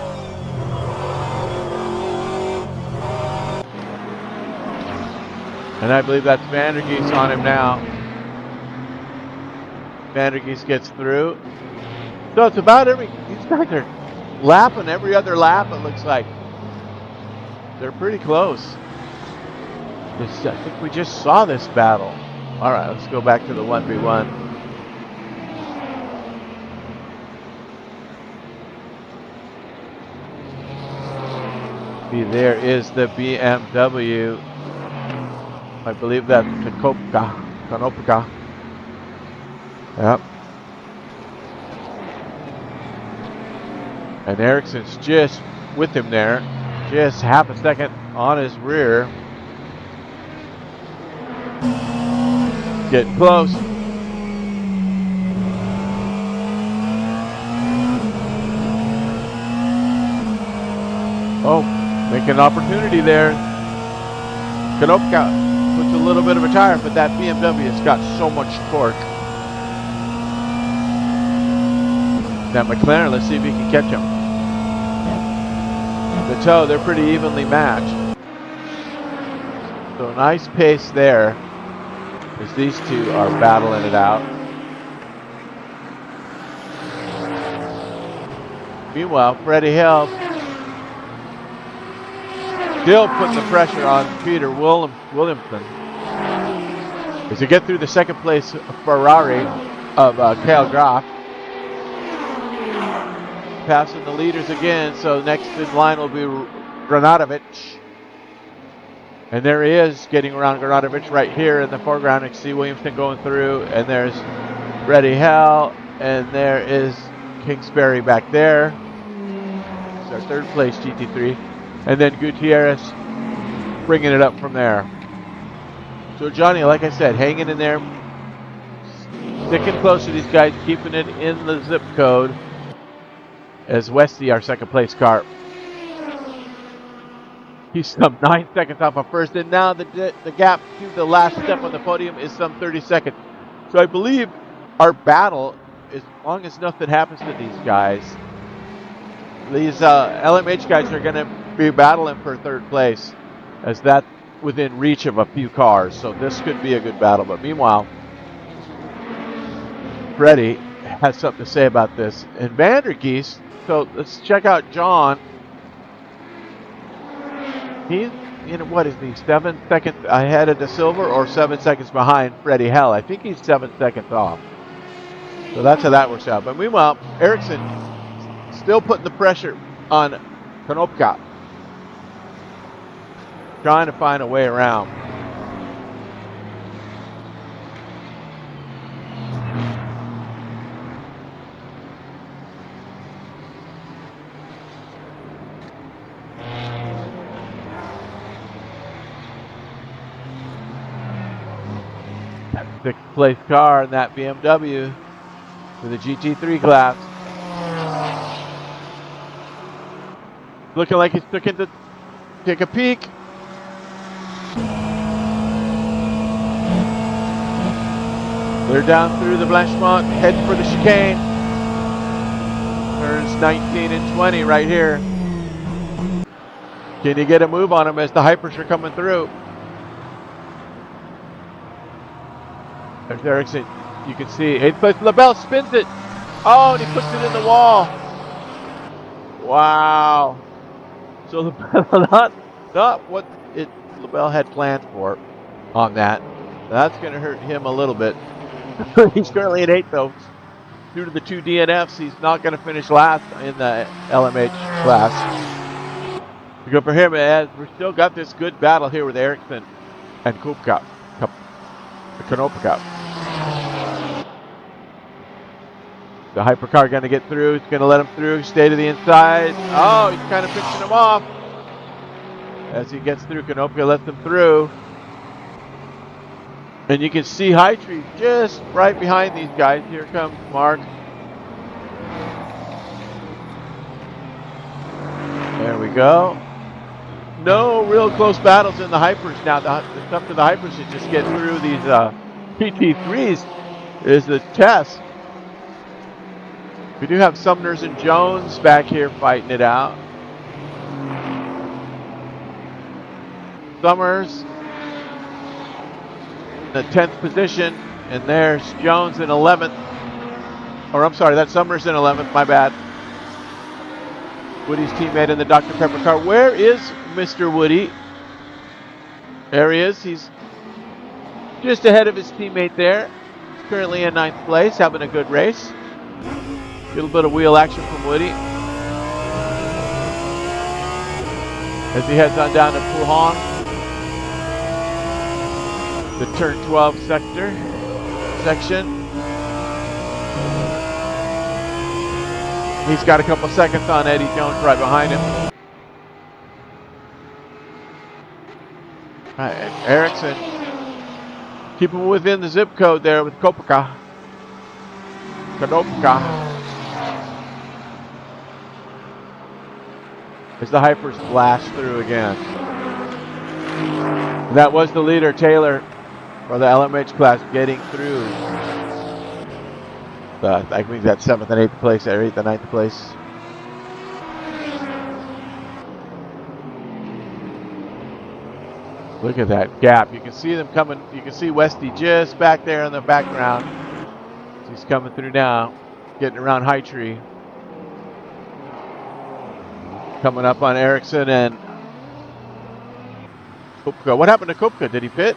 And I believe that's Vandergeest on him now. Vandergeest gets through. So it's about these guys are lapping every other lap, it looks like. They're pretty close. I think we just saw this battle. All right, let's go back to the 1v1. See, there is the BMW. I believe that's Konopka. Yep. And Ericsson's just with him there. Just half a second on his rear. Getting close. Oh, making an opportunity there. Konopka puts a little bit of a tire, but that BMW has got so much torque. That McLaren, let's see if he can catch him. The toe, they're pretty evenly matched. So nice pace there as these two are battling it out. Meanwhile, Freddie Hill still putting the pressure on Peter Williamson. As they get through the second place Ferrari of Kale Groff. Passing the leaders again, so next in line will be Granadovic. And there he is, getting around Granadovic right here in the foreground. You can see Williamson going through, and there's Freddie Hill, and there is Kingsbury back there. It's our third place GT3. And then Gutierrez bringing it up from there. So Johnny, like I said, hanging in there, sticking close to these guys, keeping it in the zip code. As Westy, our second place car, he's some 9 seconds off of first, and now the gap to the last step on the podium is some 30 seconds. So I believe our battle, as long as nothing happens to these guys, these LMH guys are going to be battling for third place, as that's within reach of a few cars. So this could be a good battle. But meanwhile, Freddie has something to say about this. And Vandergeest, so let's check out John. He's, what is he, 7 seconds ahead of De Silva or 7 seconds behind Freddie Hell? I think he's 7 seconds off. So that's how that works out. But meanwhile, Ericsson still putting the pressure on Konopka, trying to find a way around. Sixth place car in that BMW for the GT3 class. Looking like he's looking to take a peek. They're down through the Blanchemont, heading for the chicane. Turns 19 and 20 right here. Can you get a move on him as the hypers are coming through? There's Ericsson. You can see 8th place. LaBelle spins it. Oh, and he puts it in the wall. Wow. So LaBelle, not what LaBelle had planned for on that. That's going to hurt him a little bit. He's currently at 8th, though. Due to the 2 DNFs, he's not going to finish last in the LMH class. Good for him, as we've still got this good battle here with Ericsson and Konopka. The hypercar going to get through. He's going to let him through. Stay to the inside. Oh, he's kind of pinching him off. As he gets through, Konopka lets him through. And you can see High Tree just right behind these guys. Here comes Mark. There we go. No real close battles in the hypers now. It's up to the hypers to just get through these PT3s is the test. We do have Sumners and Jones back here fighting it out. Summers in the 10th position, and there's Jones in 11th. Or I'm sorry, that's Summers in 11th, my bad. Woody's teammate in the Dr. Pepper car. Where is Mr. Woody? There he is. He's just ahead of his teammate there. He's currently in 9th place, having a good race. A little bit of wheel action from Woody as he heads on down to Puhan, the turn 12 section. He's got a couple seconds on Eddie Jones right behind him. All right, Ericsson keep him within the zip code there with Konopka. As the hypers blast through again. And that was the leader, Taylor, for the LMH class, getting through. I think that's 7th and 8th place, or 8th and 9th place. Look at that gap. You can see them coming. You can see Westy just back there in the background. He's coming through now, getting around High Tree. Coming up on Ericsson and Kupka. What happened to Kupka? Did he pit?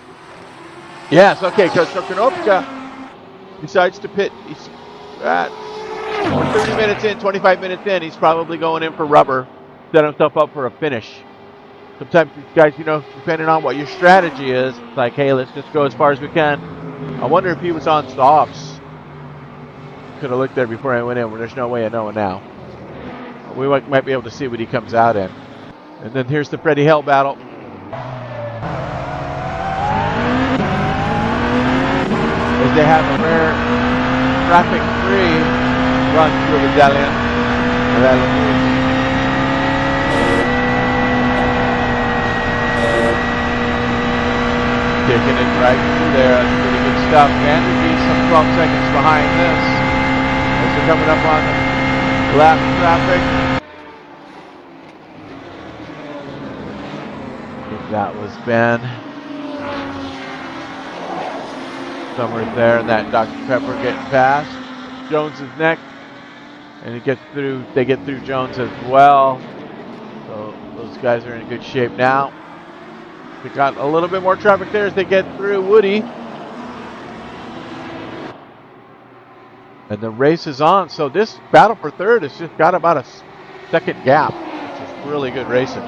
Yes, okay, because Kupka decides to pit. He's at 30 minutes in, 25 minutes in, he's probably going in for rubber, set himself up for a finish. Sometimes these guys, you know, depending on what your strategy is, it's like, hey, let's just go as far as we can. I wonder if he was on softs. Could have looked there before I went in, where there's no way of knowing now. We might be able to see what he comes out in. And then here's the Freddie Hell battle. As they have a rare traffic-free run through the medallion. Kicking it right through there. That's pretty good stuff. Vanderbeek some 12 seconds behind this. As they're coming up on the lap traffic. I think that was Ben. Somewhere there, and that Dr. Pepper getting past. Jones is next. And it gets through, they get through Jones as well. So those guys are in good shape now. They got a little bit more traffic there as they get through Woody. And the race is on. So this battle for third has just got about a second gap, which is really good racing.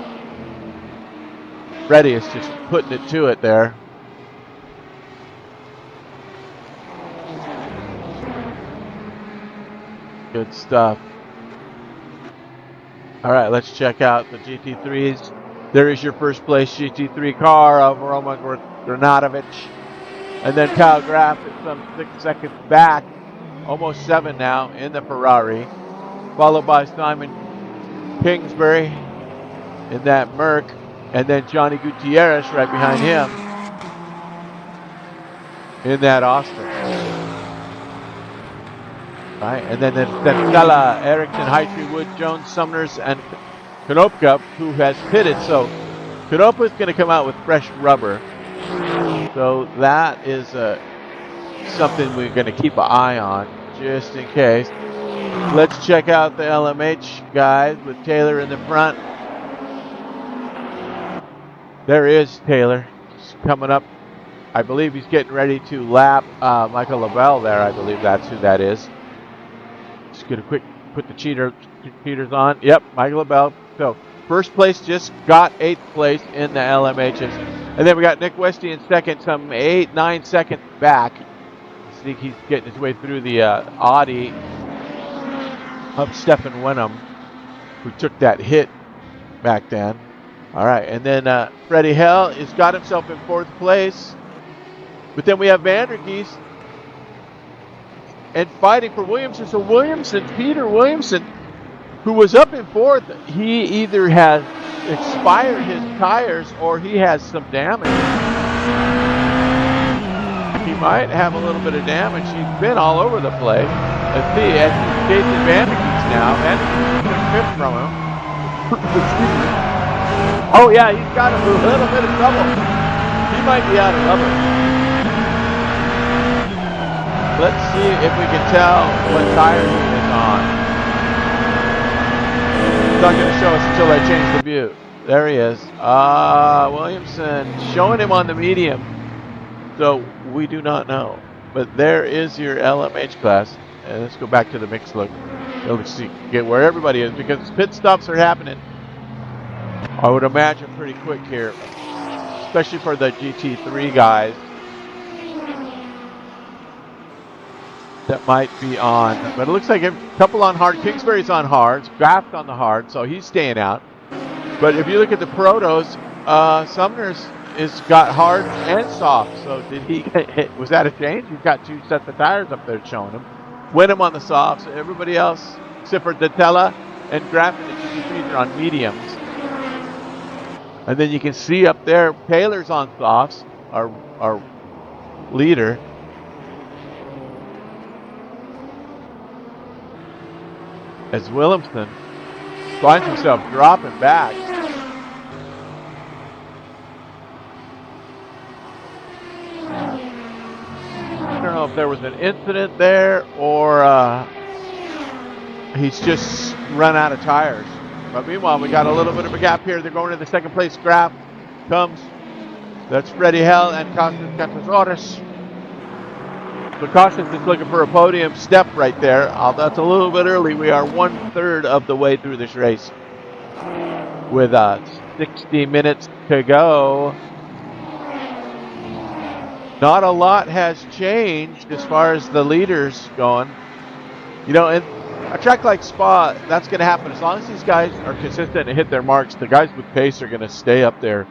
Freddie is just putting it to it there. Good stuff. All right, let's check out the GT3s. There is your first place GT3 car of Roman Granatovich. And then Kyle Graff is some 6 seconds back, almost 7 now in the Ferrari. Followed by Simon Kingsbury in that Merc. And then Johnny Gutierrez right behind him in that Austin. Right, and then Stella, Ericsson, Heitry, Wood, Jones, Sumners, and Konopka, who has pitted. So Konopka is going to come out with fresh rubber. So that is something we're going to keep an eye on, just in case. Let's check out the LMH guys with Taylor in the front. There is Taylor. He's coming up. I believe he's getting ready to lap Michael LaBelle there. I believe that's who that is. Just going to quick put the cheaters on. Yep, Michael LaBelle. So first place just got 8th place in the LMHs. And then we got Nick Westy in second, some 8-9 seconds back. I think he's getting his way through the Audi of Stephen Wenham, who took that hit back then. All right, and then Freddie Hell has got himself in 4th place. But then we have Vandergeest and fighting for Williamson. So Williamson, Peter Williamson, who was up in 4th, he either has expired his tires or he has some damage. He might have a little bit of damage. He's been all over the place. Let's see, as he's chasing Vandergeest now. Vandergeest took 5th from him. Oh yeah, he's got a little bit of trouble. He might be out of rubber. Let's see if we can tell what tire he is on. It's not going to show us until I change the view. There he is. Williamson showing him on the medium. So we do not know. But there is your LMH class. And let's go back to the mixed look. Let's see, get where everybody is, because pit stops are happening, I would imagine, pretty quick here, especially for the GT3 guys that might be on. But it looks like a couple on hard. Kingsbury's on hard. Graft on the hard, so he's staying out. But if you look at the Protos, Sumner's is got hard and soft. So did he? Was that a change? He's got 2 sets of tires up there showing him. Wenham on the softs. Everybody else, except for Datella and Graff and the GT3s are on mediums. And then you can see up there, Taylor's on softs, our leader. As Williamson finds himself dropping back. I don't know if there was an incident there or he's just run out of tires. But meanwhile, we got a little bit of a gap here. They're going to the second place. Graf comes. That's Freddie Hell and Costas Cantazores. So Costas is looking for a podium step right there. That's a little bit early. We are 1/3 of the way through this race with 60 minutes to go. Not a lot has changed as far as the leaders going. You know, in a track like Spa, that's going to happen. As long as these guys are consistent and hit their marks, the guys with pace are going to stay up there.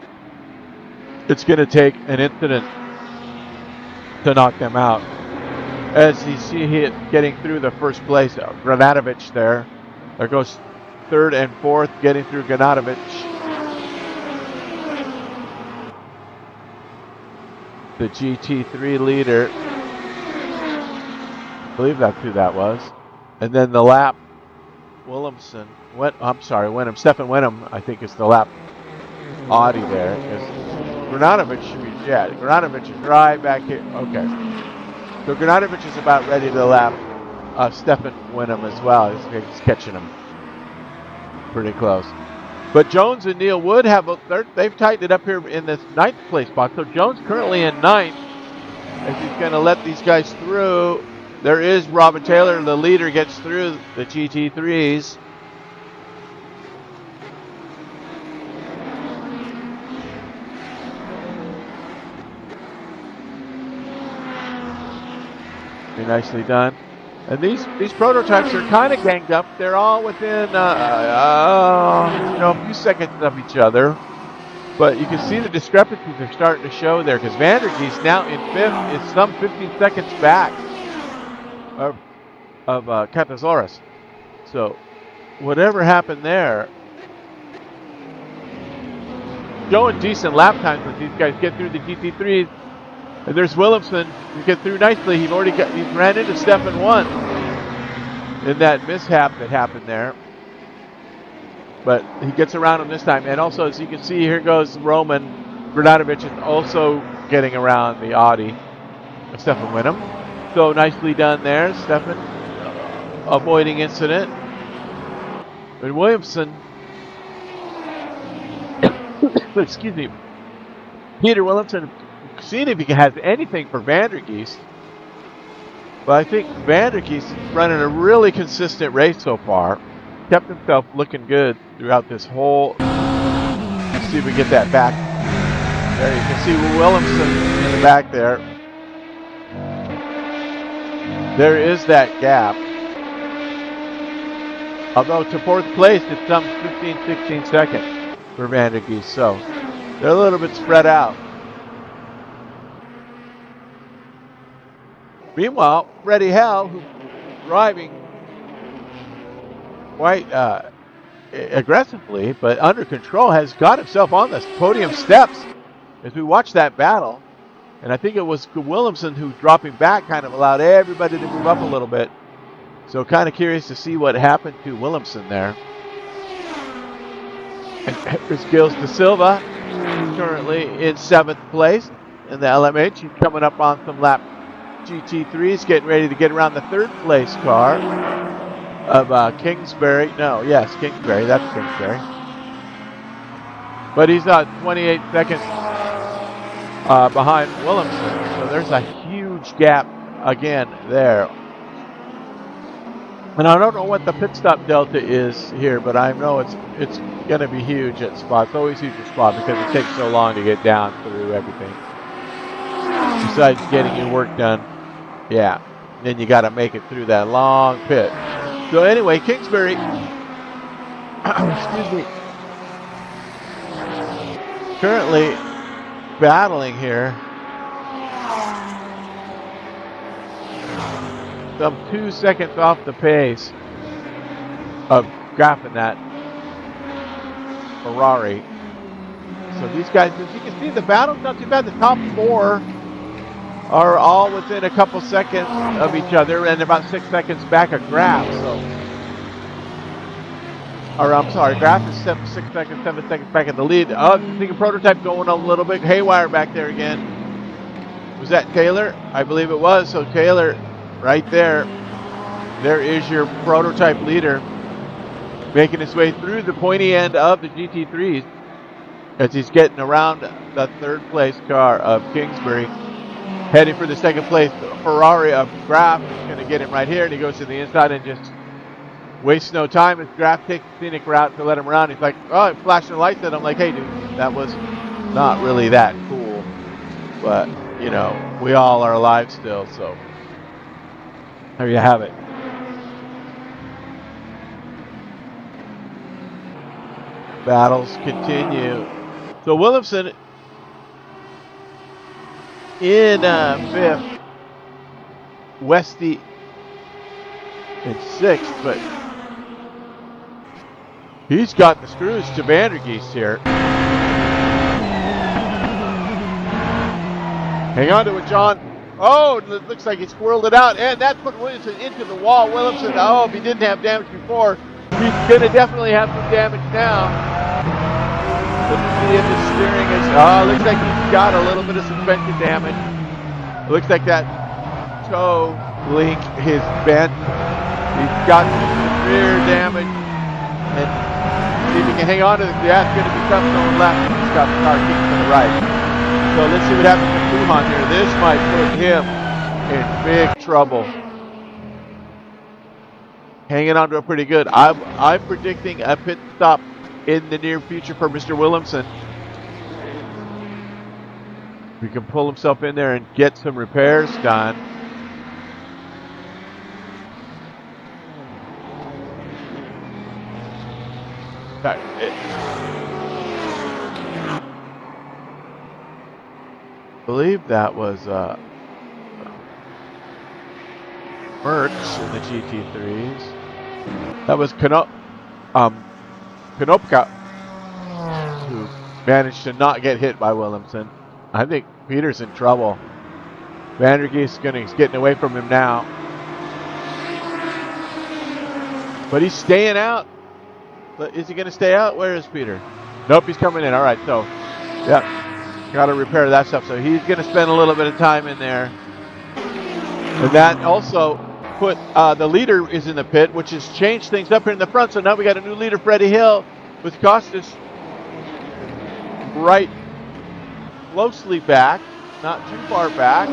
It's going to take an incident to knock them out. As you see it getting through the first place, Granadovic there. There goes third and fourth, getting through Granadovic. The GT3 leader. I believe that's who that was. And then the lap, Williamson. Wenham. Stefan Wenham, I think, is the lap Audi there. Granadovic should be, Granadovic is right back here. Okay. So Granadovic is about ready to lap Stefan Wenham as well. He's catching him pretty close. But Jones and Neil Wood they've tightened it up here in this 9th place spot. So Jones currently in 9th as he's going to let these guys through. There is Robin Taylor, the leader, gets through the GT3s. Very nicely done. And these prototypes are kind of ganged up. They're all within a few seconds of each other. But you can see the discrepancies are starting to show there because Vandergeest now in 5th is some 15 seconds back of Cantazores. So whatever happened there, showing decent lap times as these guys get through the GT3s. And there's Williamson who get through nicely. He's ran into Stefan 1 in that mishap that happened there. But he gets around him this time. And also, as you can see, here goes Roman Granadovic is also getting around the Audi of Stefan Wenham. So nicely done there, Stefan. Avoiding incident. And Williamson, excuse me, Peter Williamson, seeing if he has anything for Vandergeest. But I think Vandergeest is running a really consistent race so far. Kept himself looking good throughout this whole. Let's see if we get that back. There you can see Williamson in the back there. There is that gap. Although to 4th place, it's some 15, 16 seconds for Vandergeest. So they're a little bit spread out. Meanwhile, Freddie Hell, who's driving quite aggressively, but under control, has got himself on the podium steps as we watch that battle. And I think it was Williamson who, dropping back, kind of allowed everybody to move up a little bit. So kind of curious to see what happened to Williamson there. And here's Gilles De Silva, currently in 7th place in the LMH. He's coming up on some lap GT3s, getting ready to get around the 3rd place car of Kingsbury. Kingsbury. That's Kingsbury. But he's 28 seconds behind Williamson. So there's a huge gap again there. And I don't know what the pit stop delta is here, but I know it's going to be huge at Spa. It's always huge at Spa because it takes so long to get down through everything. Besides getting your work done. Yeah, then you got to make it through that long pit. So anyway, Kingsbury, excuse me, currently battling here. Some 2 seconds off the pace of Graf in that Ferrari. So these guys, as you can see, the battle's not too bad. The top 4 are all within a couple seconds of each other and about 6 seconds back of Graf. Graf is 7 seconds back in the lead. Oh, I think a prototype going a little bit haywire back there again. Was that Taylor? I believe it was. So Taylor, right there. There is your prototype leader. making his way through the pointy end of the GT3s as he's getting around the third place car of Kingsbury. Heading for the second place Ferrari of Graf is going to get him right here, and he goes to the inside and just wastes no time as Graf takes the scenic route to let him around. He's like, oh, flashing lights at him like, hey, dude, that was not really that cool. But, you know, we all are alive still, so there you have it. Battles continue. So Williamson in fifth, Westy in sixth, but he's got the screws to Vandergeest here. Hang on to it, John. Oh, it looks like he squirreled it out, and that put Williamson into the wall. Williamson, oh, if he didn't have damage before, he's going to definitely have some damage now. Let's see if the steering is, oh, looks like he's got a little bit of suspension damage. It looks like that toe link is bent. He's got some rear damage. And see if he can hang on to the gas. It's going to be tough going left. He's got the car kicking to the right. So let's see what happens with Kuhan here. This might put him in big trouble. Hanging on to it pretty good. I'm predicting a pit stop in the near future for Mr. Williamson. He can pull himself in there and get some repairs done. I believe that was Merckx in the GT3s. That was Konopka, who managed to not get hit by Williamson. I think Peter's in trouble. Vandergeest is getting away from him now. But he's staying out. But is he going to stay out? Where is Peter? Nope, he's coming in. All right, so, yeah, got to repair that stuff. So he's going to spend a little bit of time in there. And that also put the leader is in the pit, which has changed things up here in the front. So now we got a new leader, Freddie Hill, with Costas right closely back, not too far back.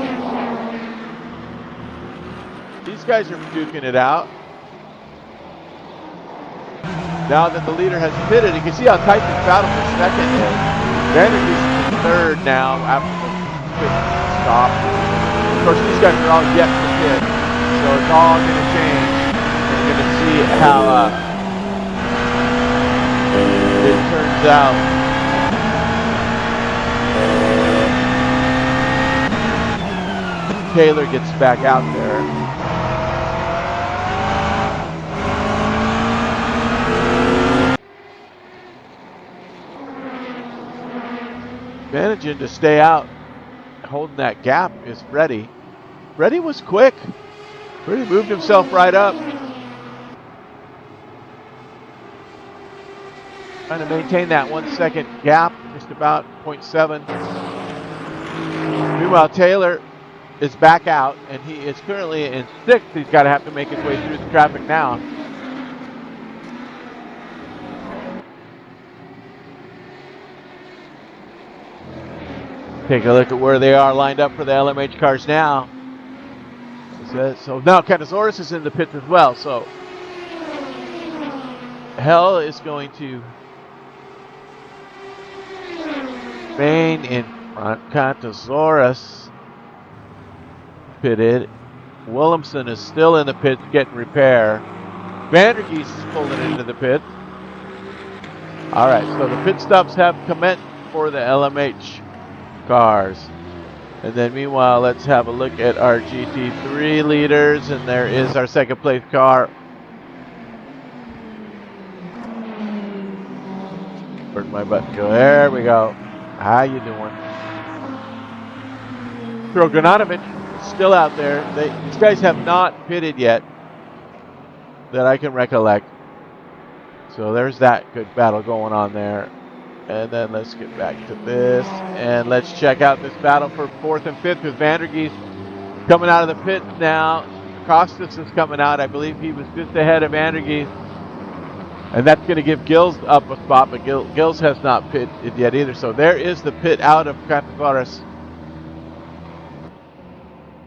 These guys are duking it out. Now that the leader has pitted, you can see how tight this battle for second is. Vandergeest is third now after the pit stop. Of course, these guys are all yet to pit, so it's all going to change. We're going to see how it turns out. Taylor gets back out there. Managing to stay out, holding that gap is Freddie. Freddie was quick. Freddie moved himself right up. Trying to maintain that 1 second gap, just about 0.7. Meanwhile, Taylor is back out, and he is currently in sixth. He's got to have to make his way through the traffic now. Take a look at where they are lined up for the LMH cars now. So now Catasaurus is in the pits as well. So Hell is going to remain in front. Catasaurus pitted. Williamson is still in the pits getting repair. Vandergeest is pulling into the pits. All right, so the pit stops have commenced for the LMH cars. And then meanwhile, let's have a look at our GT3 leaders. And there is our second place car. Where'd my button go? There we go. How you doing? Draganovic still out there. These guys have not pitted yet that I can recollect. So there's that good battle going on there. And then let's get back to this. And let's check out this battle for fourth and fifth with Vandergeest coming out of the pit now. Costas is coming out. I believe he was just ahead of Vandergeest. And that's going to give Gills up a spot, but Gills has not pitted yet either. So there is the pit out of Cantazares.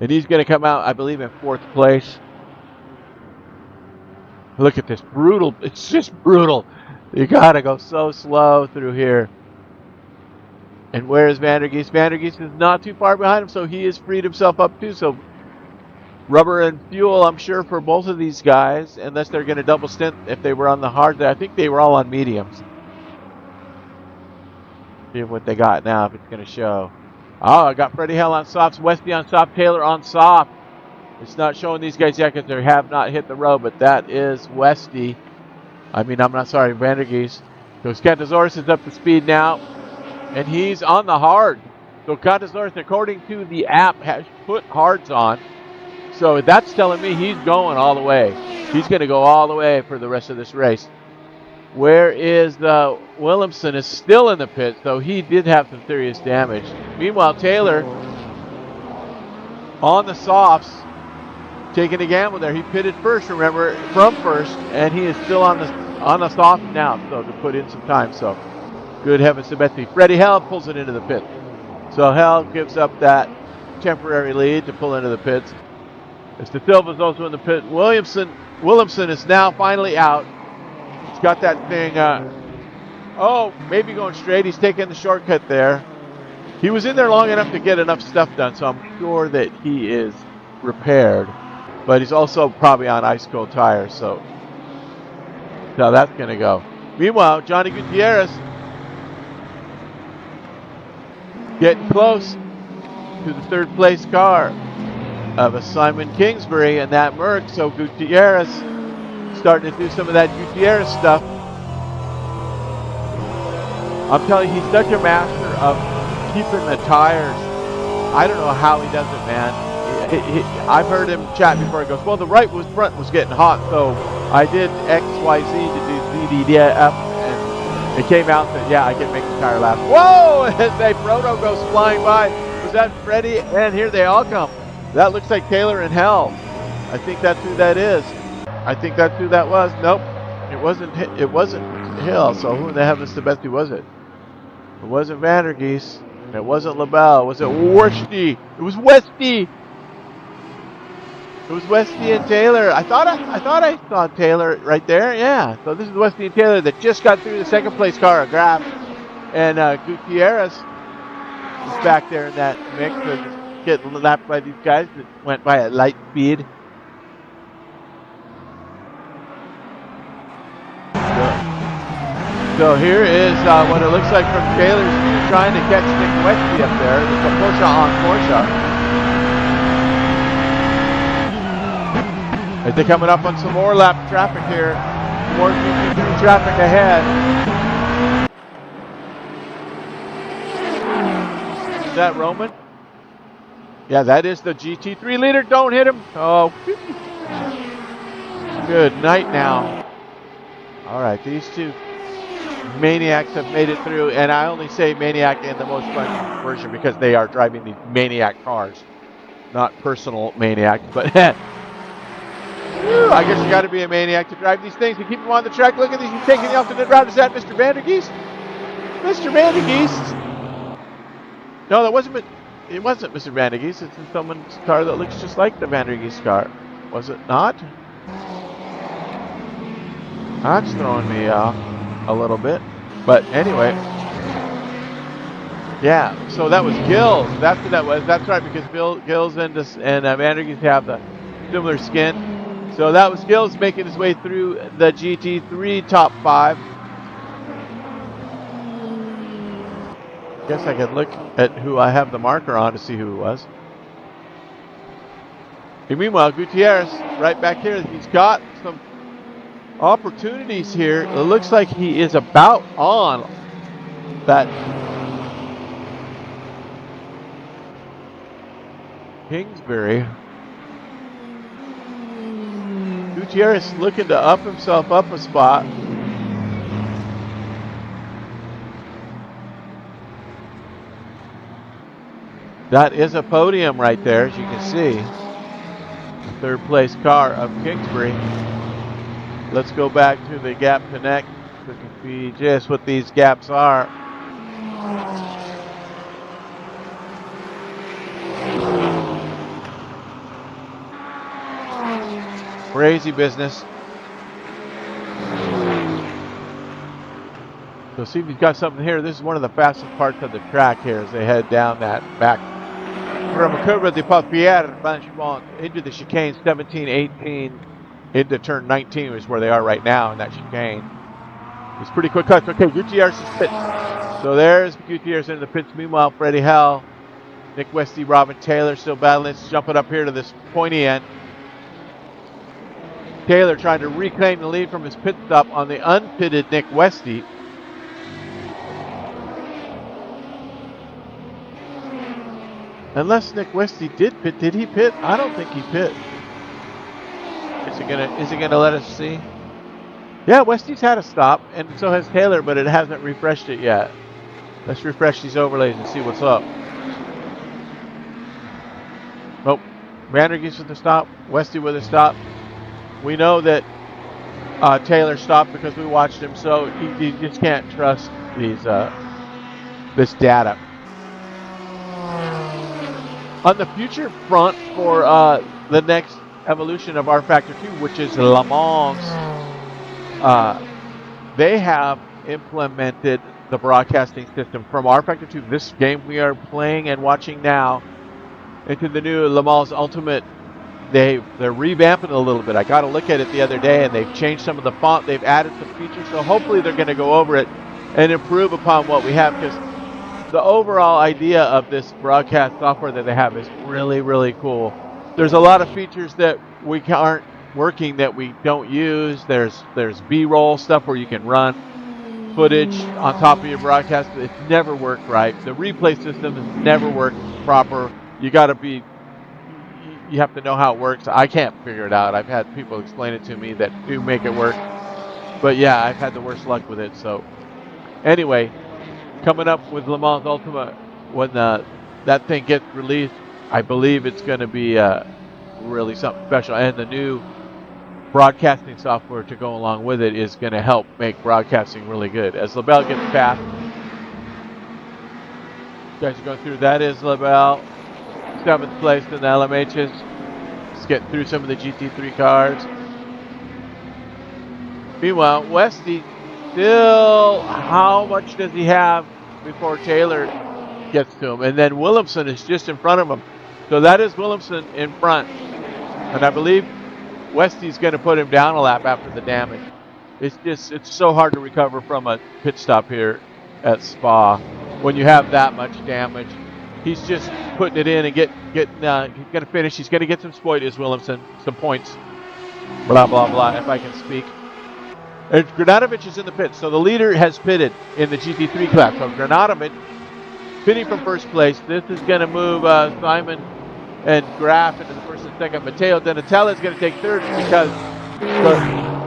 And he's going to come out, I believe, in 4th place. Look at this. Brutal. It's just brutal. You got to go so slow through here. And where is Vandergeest? Vandergeest is not too far behind him, so he has freed himself up too. So rubber and fuel, I'm sure, for both of these guys, unless they're going to double stint if they were on the hard. I think they were all on mediums. See what they got now, if it's going to show. Oh, I got Freddie Hell on softs, Westy on soft, Taylor on soft. It's not showing these guys yet because they have not hit the road, but that is Westy. I'm not sorry, Vandergeest. So Cantazares is up to speed now, and he's on the hard. So Cantazares, according to the app, has put hards on. So that's telling me he's going all the way. He's going to go all the way for the rest of this race. Where is Williamson is still in the pit, so he did have some serious damage. Meanwhile, Taylor on the softs, taking a gamble there. He pitted first, remember, from first, and he is still on the soft now, so to put in some time. So good heavens to Betsy. Freddie Hell pulls it into the pit. So Hell gives up that temporary lead to pull into the pits. Mr. Silva's also in the pit. Williamson is now finally out. He's got that thing, maybe going straight. He's taking the shortcut there. He was in there long enough to get enough stuff done, so I'm sure that he is repaired. But he's also probably on ice cold tires, so how that's going to go. Meanwhile, Johnny Gutierrez getting close to the 3rd place car of a Simon Kingsbury and that Merc. So Gutierrez starting to do some of that Gutierrez stuff. I'm telling you, he's such a master of keeping the tires. I don't know how he does it, man. I've heard him chat before. He goes, well, the front was getting hot, so I did XYZ to do ZDDF, and it came out that, yeah, I can make the tire last. Whoa! As a proto goes flying by. Was that Freddie? And here they all come. That looks like Taylor and Hell. I think that's who that is. I think that's who that was. Nope, it wasn't Hill. So who in the heavens the best was it? It wasn't Vandergeest. It wasn't LaBelle. Was it Westy? It was Westy. It was Westy and Taylor. I thought I saw Taylor right there. Yeah. So this is Westy and Taylor that just got through the 2nd place car, a Graf, and Gutierrez is back there in that mix. Getting lapped by these guys that went by at light speed. So here is what it looks like from Taylor's view, trying to catch Nick Westy up there. It's a Porsche on Porsche. As they're coming up on some more lap traffic here. More GT3 traffic ahead. Is that Roman? Yeah, that is the GT3 leader. Don't hit him. Oh, good night now. All right, these two maniacs have made it through, and I only say maniac in the most fun version because they are driving these maniac cars, not personal maniac, but I guess you got to be a maniac to drive these things and keep them on the track. Look at these. He's taking the alternate route. Is that Mr. Vandergeest? Mr. Vandergeest? No, that wasn't. It wasn't Mr. Vandergeest. It's in someone's car that looks just like the Vandergeest car. Was it not? That's throwing me off a little bit. But anyway. Yeah, so that was Gills. That's what that was. That's right, because Gills and Vandergeest have the similar skin. So that was Gills making his way through the GT3 top 5. Guess I could look at who I have the marker on to see who it was. And meanwhile, Gutierrez right back here. He's got some opportunities here. It looks like he is about on that Kingsbury. Gutierrez looking to up himself up a spot. That is a podium right there, as you can see. The 3rd place car of Kingsbury. Let's go back to the gap connect so we can see just what these gaps are. Crazy business. So see if he's got something here. This is one of the fastest parts of the track here as they head down that back from Curva de Paupière, Francorshamps, into the chicane 17, 18, into turn 19 is where they are right now in that chicane. It's pretty quick cuts. Okay, Gutierrez is pit. So there's Gutierrez into the pits. Meanwhile, Freddie Hell, Nick Westy, Robin Taylor still battling. Let's jump it up here to this pointy end. Taylor trying to reclaim the lead from his pit stop on the unpitted Nick Westy. Unless Nick Westy did pit. Did he pit? I don't think he pit. Is he gonna let us see? Yeah, Westy's had a stop, and so has Taylor, but it hasn't refreshed it yet. Let's refresh these overlays and see what's up. Oh, Vandergeest with the stop, Westy with a stop. We know that Taylor stopped because we watched him, so you just can't trust these this data. On the future front for the next evolution of R Factor 2, which is Le Mans, they have implemented the broadcasting system from R Factor 2, this game we are playing and watching now, into the new Le Mans Ultimate. They're revamping it a little bit. I got to look at it the other day, and they've changed some of the font. They've added some features, so hopefully they're going to go over it and improve upon what we have, because the overall idea of this broadcast software that they have is really, really cool. There's a lot of features that we aren't working that we don't use. There's B-roll stuff where you can run footage on top of your broadcast. It's never worked right. The replay system has never worked proper. You have to know how it works. I can't figure it out. I've had people explain it to me that do make it work. But yeah, I've had the worst luck with it. So anyway, coming up with Le Mans Ultimate, when that thing gets released, I believe it's going to be really something special. And the new broadcasting software to go along with it is going to help make broadcasting really good. As LaBelle gets past, you guys are going through. That is LaBelle, 7th place in the LMHs. Let's get through some of the GT3 cars. Meanwhile, Westy still, how much does he have before Taylor gets to him? And then Williamson is just in front of him. So that is Williamson in front. And I believe Westy's going to put him down a lap after the damage. It's so hard to recover from a pit stop here at Spa when you have that much damage. He's just putting it in and he's going to finish. He's going to get some spoilers, Williamson, some points. Blah, blah, blah, if I can speak. And Granatovic is in the pit. So the leader has pitted in the GT3 class. So Granatovic pitting from first place. This is going to move Simon and Graf into the first and second. Matteo Donatella is going to take third because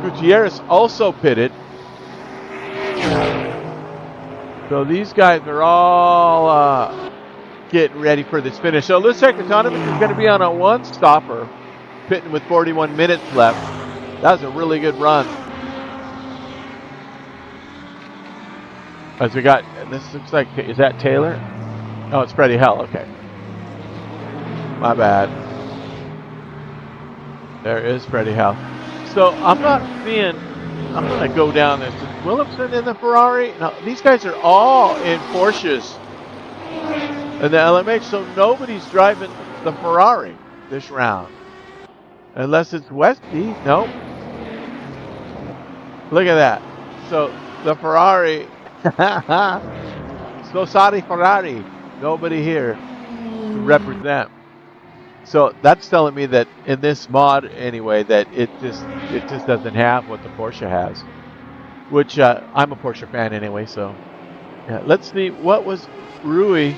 Gutierrez also pitted. So these guys are all getting ready for this finish. So Luis Katanovic is going to be on a one-stopper, pitting with 41 minutes left. That was a really good run. As we got, this looks like, is that Taylor? Oh, it's Freddie Hell, okay. My bad. There is Freddie Hell. So I'm not seeing, I'm going to go down this. Is Williamson in the Ferrari? No, these guys are all in Porsches in the LMH, so nobody's driving the Ferrari this round. Unless it's Westy. Nope. Look at that. So the Ferrari, so sorry Ferrari, nobody here to represent. So that's telling me that in this mod anyway, that it just doesn't have what the Porsche has, which I'm a Porsche fan anyway. So yeah, let's see, what was Rui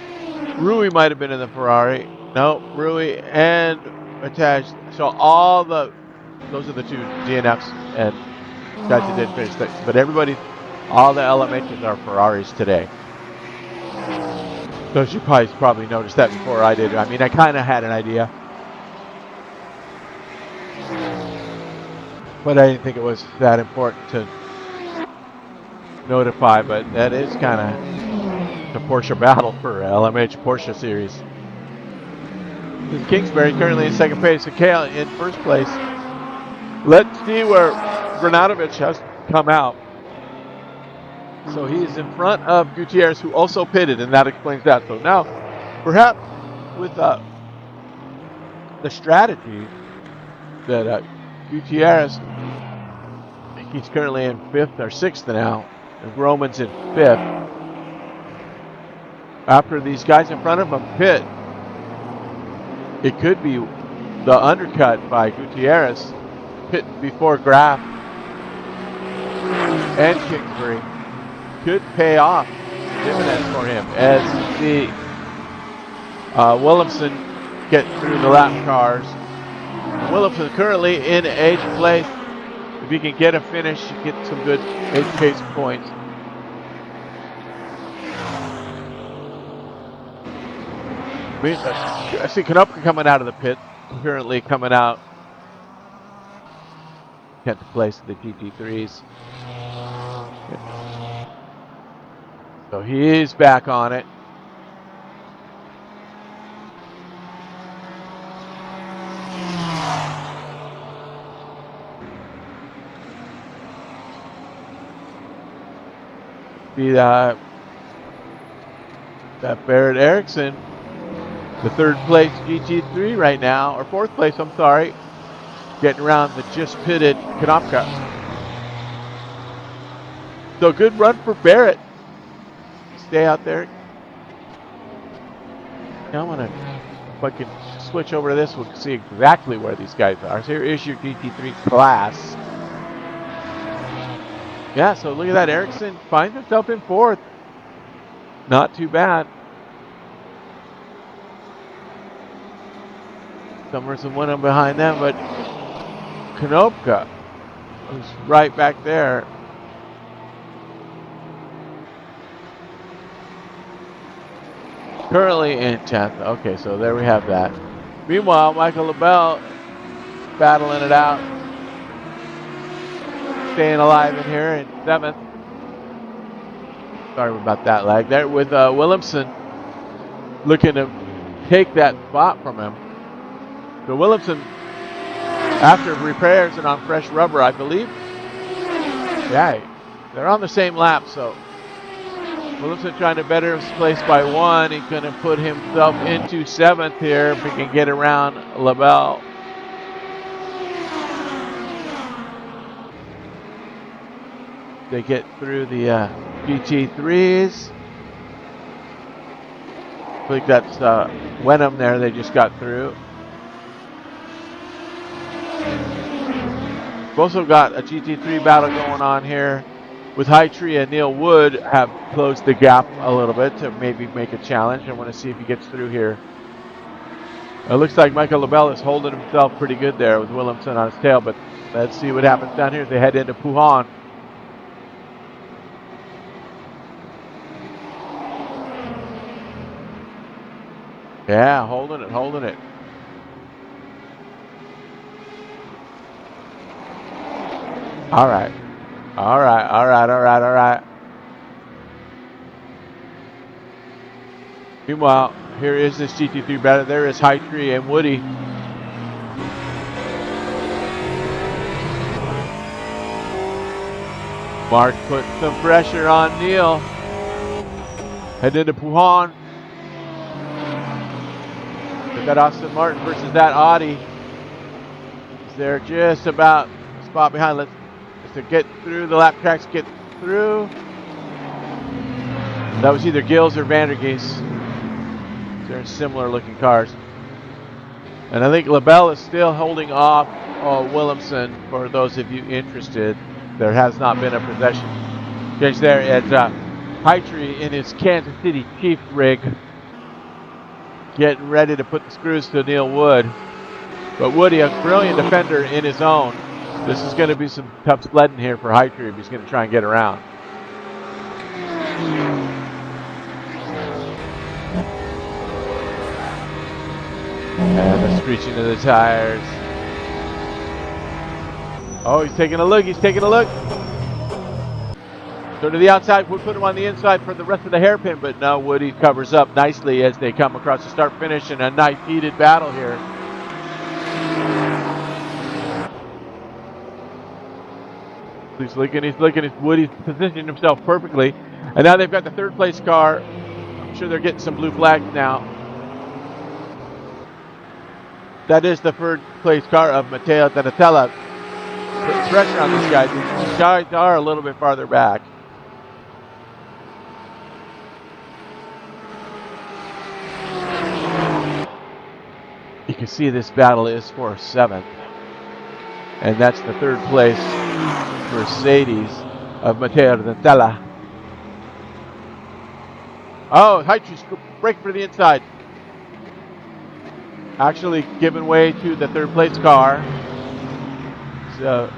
might have been in the Ferrari. No, Rui and attached. So all those are the two DNFs and guys who didn't finish things. But all the LMHs are Ferraris today. So you probably noticed that before I did. I mean, I kind of had an idea. but I didn't think it was that important to notify. But that is kind of the Porsche battle for LMH Porsche Series. This is Kingsbury currently in second place, and Kale in first place. Let's see where Granatovich has come out. So he's in front of Gutierrez, who also pitted, and that explains that. So now, perhaps with the strategy that Gutierrez, I think he's currently in fifth or sixth now, and Roman's in fifth. After these guys in front of him pit, it could be the undercut by Gutierrez, pit before Graff and Kingsbury, could pay off dividends for him as the Williamson get through the lap cars. Williamson currently in 8th place. If he can get a finish, get some good 8th pace points. I see Konopka coming out of the pit, currently coming out 10th place in the GT3s. So he's back on it. See that Barrett Erickson, the 3rd place GT3 right now, or 4th place, I'm sorry, getting around the just pitted Konopka. So good run for Barrett. Stay out there. Now I want to, if I can switch over to this, we'll see exactly where these guys are. So here is your GT3 class. Yeah, so look at that. Erickson finds himself in 4th. Not too bad. Summers and Wenham behind them, but Konopka was right back there. Currently in 10th. Okay, so there we have that. Meanwhile, Michael LaBelle battling it out. Staying alive in here in 7th. Sorry about that lag there. With Williamson looking to take that spot from him. So Williamson, after repairs and on fresh rubber, I believe. Yeah, they're on the same lap, so Williamson trying to better his place by 1. He's going to put himself into 7th here if he can get around LaBelle. They get through the GT3s. I think that's Wenham there they just got through. We've also got a GT3 battle going on here with Hightree and Neil Wood have closed the gap a little bit to maybe make a challenge. I want to see if he gets through here. It looks like Michael LaBelle is holding himself pretty good there with Williamson on his tail, but let's see what happens down here as they head into Puhan. Yeah, holding it, holding it. All right. All right, all right, all right, all right. Meanwhile, here is this GT3 battle. There is Hightree and Woody. Mark put some pressure on Neil. Head into Puhan. We've got Austin Martin versus that Audi. They're just about a spot behind. Let's to get through the lap tracks, get through. That was either Gills or Vandergeest. They're in similar looking cars. And I think LaBelle is still holding off Williamson for those of you interested. There has not been a possession change there at Hightree in his Kansas City Chief rig. Getting ready to put the screws to Neil Wood. But Woody, a brilliant defender in his own. This is going to be some tough sledding here for Hightree if he's going to try and get around. And the screeching of the tires. Oh, he's taking a look. He's taking a look. So to the outside, we put him on the inside for the rest of the hairpin, but no, Woody covers up nicely as they come across the start finish in a nice heated battle here. He's looking. Woody's positioning himself perfectly. And now they've got the third place car. I'm sure they're getting some blue flags now. That is the third place car of Matteo Donatella. Put pressure on these guys. These guys are a little bit farther back. You can see this battle is for 7th. And that's the third place Mercedes of Matteo Donatella. Oh, Heitry's breaking for the inside. Actually giving way to the third place car. So,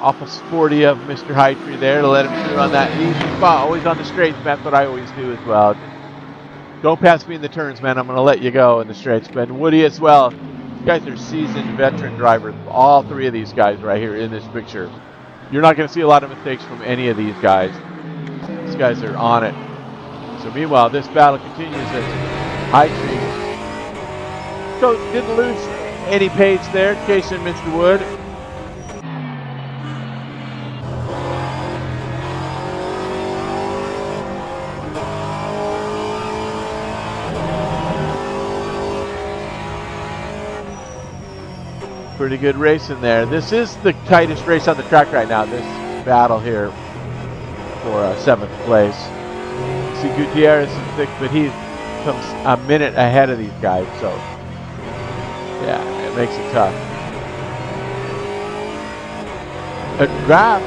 off a sporty of Mr. Heitry there to let him through on that easy spot. Always on the straights, that's what I always do as well. Don't pass me in the turns, man. I'm going to let you go in the straights. But Woody as well. These guys are seasoned veteran drivers. All three of these guys right here in this picture. You're not going to see a lot of mistakes from any of these guys. These guys are on it. So meanwhile, this battle continues as Heitry. So didn't lose any pace there, chasing Mr. Wood. Pretty good race in there. This is the tightest race on the track right now, this battle here for 7th place. See, Gutierrez is 6th, but he comes a minute ahead of these guys, so yeah, it makes it tough. Graf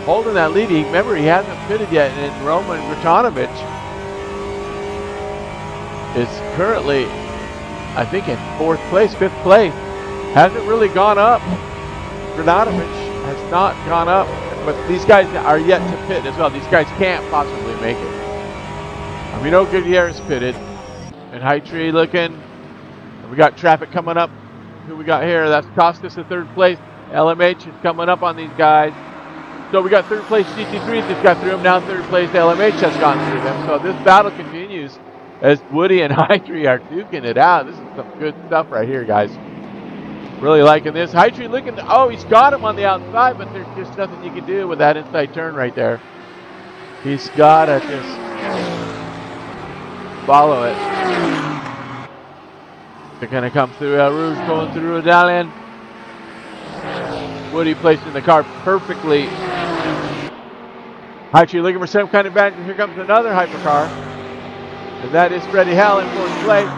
holding that lead. Remember, he hasn't pitted yet, and Roman Gratonovic is currently, I think, in 4th place, 5th place. Hasn't really gone up. Gratonovic has not gone up, but these guys are yet to pit as well. These guys can't possibly make it. We know Gutierrez pitted, and Heitry looking. We got traffic coming up. Who we got here? That's Costas in 3rd place. LMH is coming up on these guys. So we got 3rd place GT3 just got through them. Now 3rd place LMH has gone through them. So this battle continues as Woody and Heitry are duking it out. This is some good stuff right here, guys. Really liking this. Heitry looking, oh, he's got him on the outside, but there's just nothing you can do with that inside turn right there. He's got to just follow it. They're going to come through El Rouge, going through Medallion. Woody placing the car perfectly. Heitry looking for some kind of advantage. Here comes another hypercar. And that is Freddie Hell in 4th place.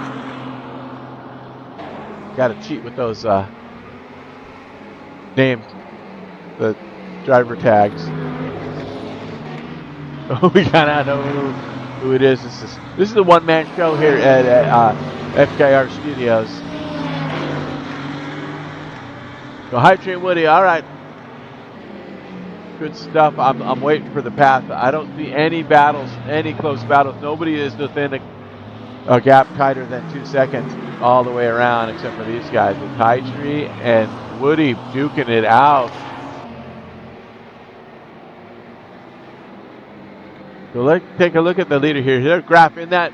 Got to cheat with those names, the driver tags. Oh, we gotta know who it is. This is the one-man show here at FKR Studios. So Heitry and Woody, all right. Good stuff. I'm waiting for the path. I don't see any battles, any close battles. Nobody is within a gap tighter than 2 seconds all the way around, except for these guys. It's Heitry and Woody duking it out. So let's take a look at the leader here. There's Graf in that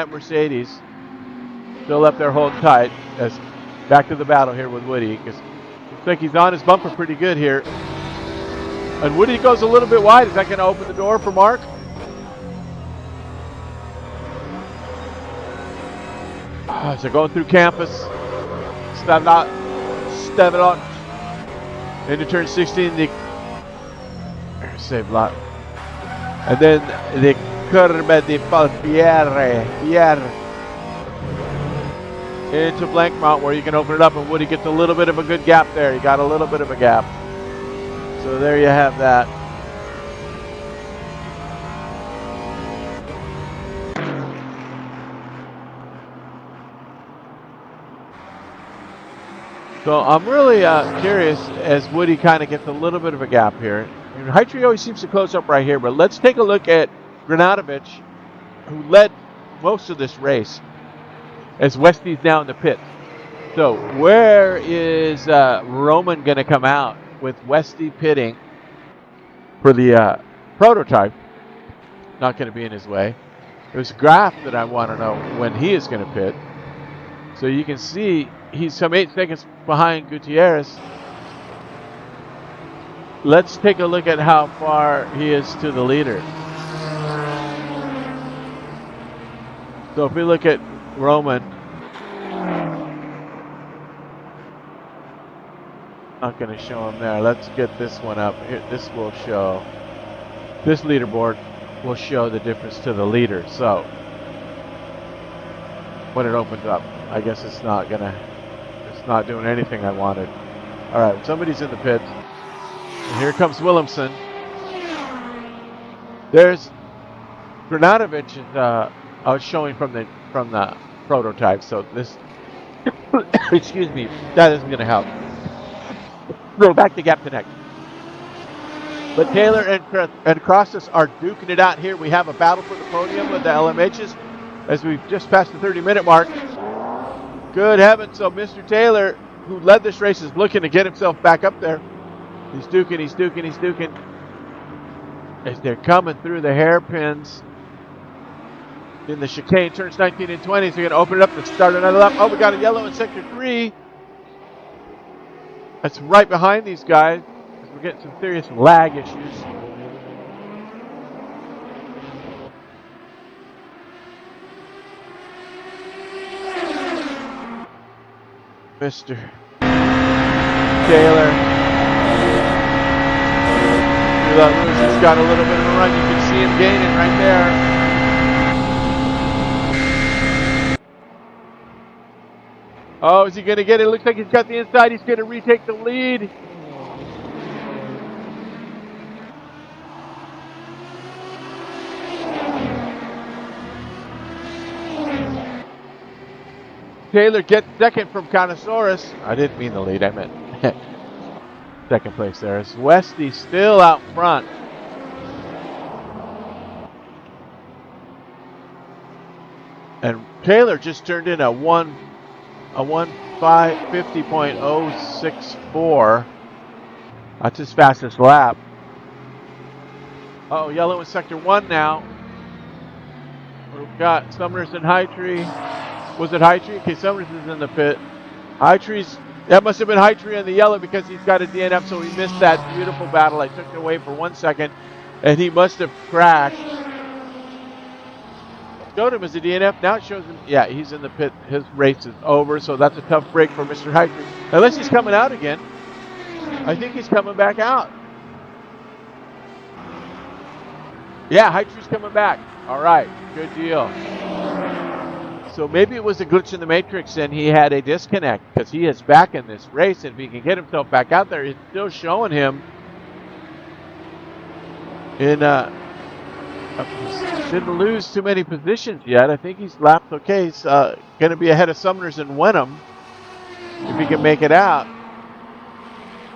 Mercedes, still up there holding tight. As back to the battle here with Woody, because looks like he's on his bumper pretty good here. And Woody goes a little bit wide. Is that going to open the door for Mark? So going through campus. Stavelot. Into turn 16. Save lot. And then the Curve de Palpiere. Into Blancmont, where you can open it up, and Woody gets a little bit of a good gap there. He got a little bit of a gap. So there you have that. So I'm really curious as Woody kind of gets a little bit of a gap here. And Heitry always seems to close up right here, but let's take a look at Gratonovic, who led most of this race, as Westy's now in the pit. So where is Roman going to come out with Westy pitting for the prototype? Not going to be in his way. There's a graph that I want to know when he is going to pit. So you can see he's some 8 seconds behind Gutierrez. Let's take a look at how far he is to the leader. So if we look at Roman, not going to show him there. Let's get this one up. Here, this will show. This leaderboard will show the difference to the leader. So when it opens up, I guess it's not doing anything I wanted. All right, somebody's in the pits. And here comes Williamson. There's Granatovich is showing from the prototype. So this, excuse me, that isn't going to help. Go back to gap connect. But Taylor and Crosses are duking it out here. We have a battle for the podium with the LMHs as we've just passed the 30-minute mark. Good heavens. So Mr. Taylor, who led this race, is looking to get himself back up there. He's duking. As they're coming through the hairpins in the chicane, turns 19 and 20. So they're going to open it up and start another lap. Oh, we got a yellow in sector 3. That's right behind these guys. We're getting some serious lag issues. Mr. Taylor. He's got a little bit of a run. You can see him gaining right there. Oh, is he going to get it? It looks like he's got the inside. He's going to retake the lead. Taylor gets second from Conosaurus. I didn't mean the lead. I meant second place there. It's Westy still out front. And Taylor just turned in a 1:50.064. That's his fastest lap. Uh-oh, yellow in sector 1 now. We've got Summers and Hightree. Was it Hightree? Okay, Summers is in the pit. Hightree's, that must have been Hightree on the yellow because he's got a DNF, so he missed that beautiful battle. I took it away for 1 second, and he must have crashed. Showed him as a DNF. Now it shows him, yeah, he's in the pit. His race is over, so that's a tough break for Mr. Hightree. Unless he's coming out again. I think he's coming back out. Yeah, Hightree's coming back. All right, good deal. So maybe it was a glitch in the matrix and he had a disconnect because he is back in this race. And if he can get himself back out there, it's still showing him in didn't lose too many positions yet. I think he's lapped okay. He's going to be ahead of Sumners and Wenham if he can make it out.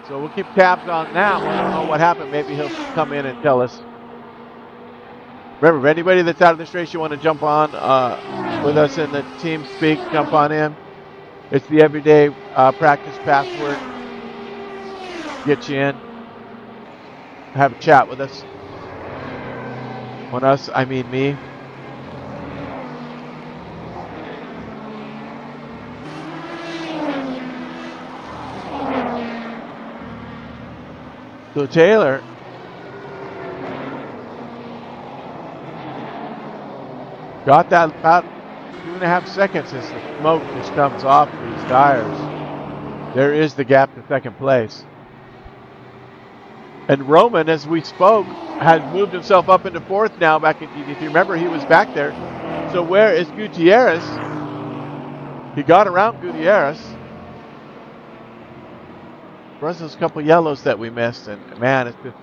So we'll keep tabs on that. I don't know what happened. Maybe he'll come in and tell us. Remember, if anybody that's out of this race you want to jump on with us in the team speak, jump on in. It's the everyday practice password. Get you in. Have a chat with us. When us, I mean me. So Taylor got that about 2.5 seconds as the smoke just comes off these tires. There is the gap to second place. And Roman, as we spoke, has moved himself up into fourth now back in GT. If you remember, he was back there. So where is Gutierrez? He got around Gutierrez. For us, those couple yellows that we missed. And man, it's just,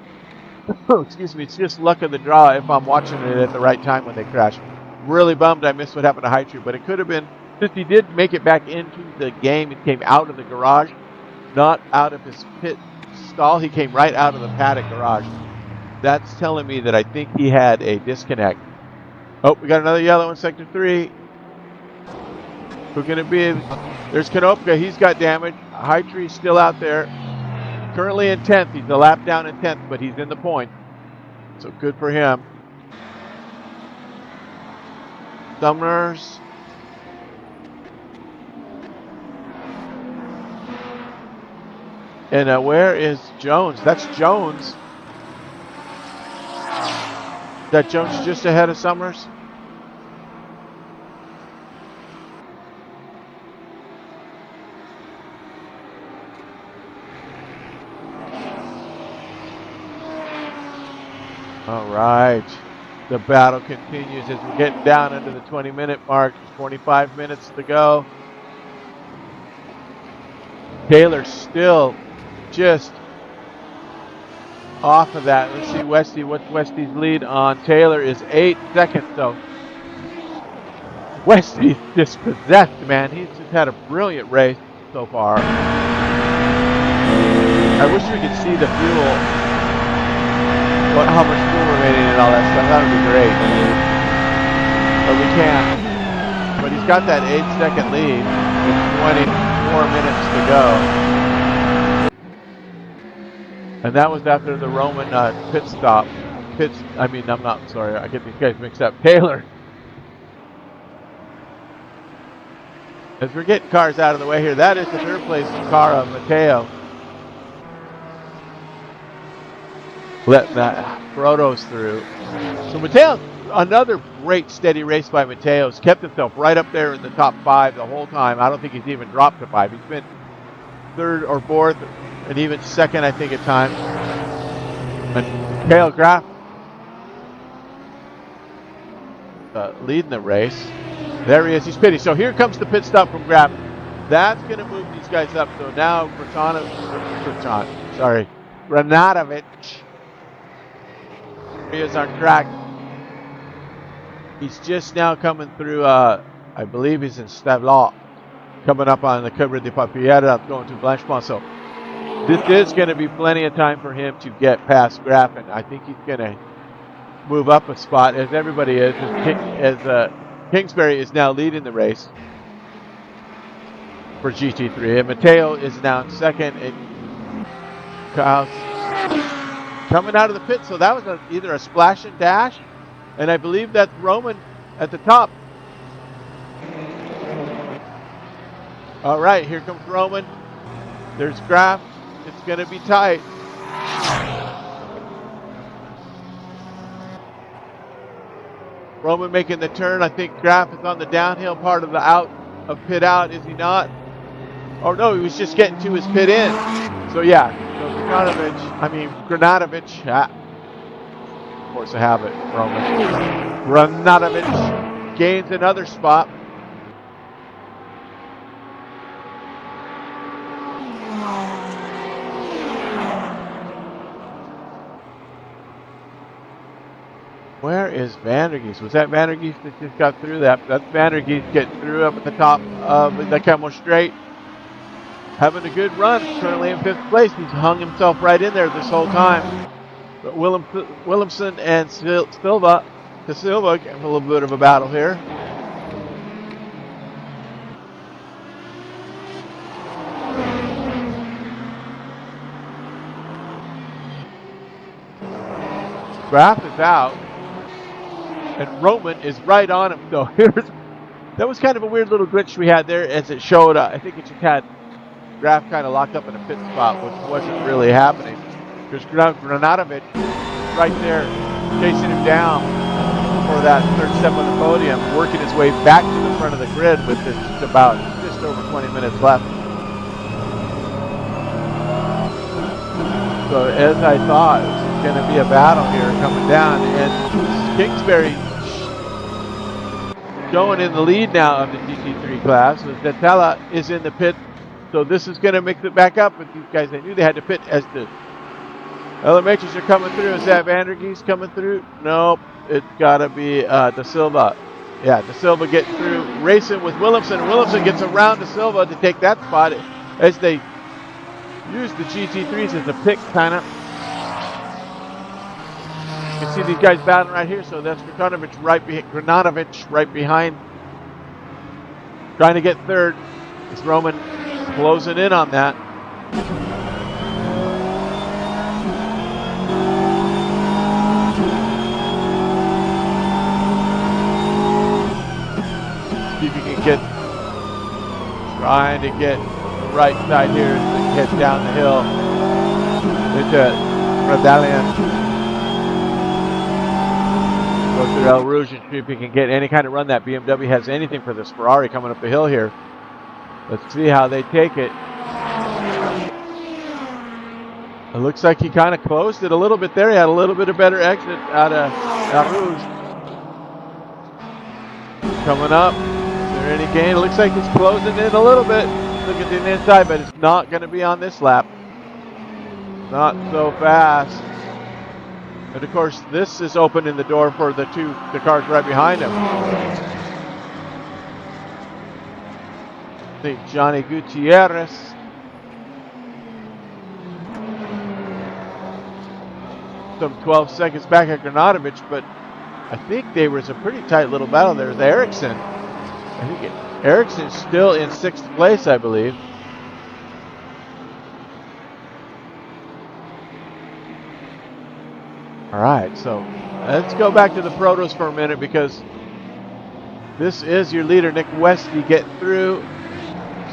excuse me, it's just luck of the draw if I'm watching it at the right time when they crash. Really bummed I missed what happened to Hightree, but it could have been, since he did make it back into the game, he came out of the garage, not out of his pit stall. He came right out of the paddock garage. That's telling me that I think he had a disconnect. Oh, we got another yellow in sector 3. Who's going to be? There's Konopka. He's got damage. High Tree's still out there. Currently in 10th. He's a lap down in 10th, but he's in the point. So good for him. Summers. And where is Jones? That's Jones. That Jones just ahead of Summers? All right. The battle continues as we're getting down into the 20-minute mark. 25 minutes to go. Taylor still just off of that. Let's see Westy. What's Westy's lead on Taylor is 8 seconds, though. Westy's just possessed, man. He's just had a brilliant race so far. I wish we could see the fuel, how much fuel remaining and all that stuff. That would be great. But we can't. But he's got that 8-second lead with 24 minutes to go. And that was after the Roman pit stop. I'm not sorry. I get these guys mixed up. Taylor. As we're getting cars out of the way here, that is the third place car of Mateo. Letting that Protos through. So Mateo, another great steady race by Mateo. He's kept himself right up there in the top 5 the whole time. I don't think he's even dropped to 5. He's been 3rd or 4th. And even 2nd, I think, at times. And Kale Graff leading the race. There he is. He's pitting. So here comes the pit stop from Graff. That's going to move these guys up. So now Granatovic. He is on track. He's just now coming through, I believe he's in Stavlot. Coming up on the Cobre de Papiera, going to Blanchemont. So this is going to be plenty of time for him to get past Graff, and I think he's going to move up a spot, as everybody is, as Kingsbury is now leading the race for GT3, and Mateo is now in 2nd, and Kyle's coming out of the pit. So that was either a splash and dash, and I believe that's Roman at the top. All right, here comes Roman. There's Graff. It's going to be tight. Roman making the turn. I think Graff is on the downhill part of the pit out. Is he not? Oh, no, he was just getting to his pit in. So, yeah. So, Granatovic. Of course, I have it. Roman. Granatovic gains another spot. Where is Vandergeest? Was that Vandergeest that just got through that? That's Vandergeest getting through up at the top of the Camel Straight. Having a good run. Currently in 5th place. He's hung himself right in there this whole time. But Williamson and Silva getting a little bit of a battle here. Graff is out. And Roman is right on him. So that was kind of a weird little glitch we had there, as it showed. I think it just had Graff kind of locked up in a pit spot, which wasn't really happening. There's Granatovic right there chasing him down for that 3rd step on the podium, working his way back to the front of the grid with just over 20 minutes left. So as I thought, it was going to be a battle here coming down, and Kingsbury going in the lead now of the GT3 class. Zetella is in the pit, so this is going to mix it back up with these guys. They knew they had to pit as the LMHs are coming through. Is that Vandergeest coming through? Nope, it's got to be De Silva. Yeah, De Silva getting through, racing with Williamson, and Williamson gets around De Silva to take that spot as they use the GT3s as a pick, kind of. You can see these guys battling right here. So that's Granatovic right behind trying to get third. Is Roman closing in on that? See if you can get, trying to get the right side here as we head down the hill into Medallion. Go through El Rouge and see if he can get any kind of run that BMW has anything for this Ferrari coming up the hill here. Let's see how they take it. It looks like he kind of closed it a little bit there. He had a little bit of better exit out of El Rouge. Coming up. Is there any gain? It looks like he's closing in a little bit. Look at the inside, but it's not going to be on this lap. Not so fast. And of course, this is opening the door for the cars right behind him. I think Johnny Gutierrez. Some 12 seconds back at Granatovich, but I think there was a pretty tight little battle there with Ericsson. I think Ericsson's still in 6th place, I believe. All right, so let's go back to the Protos for a minute because this is your leader, Nick Westy, getting through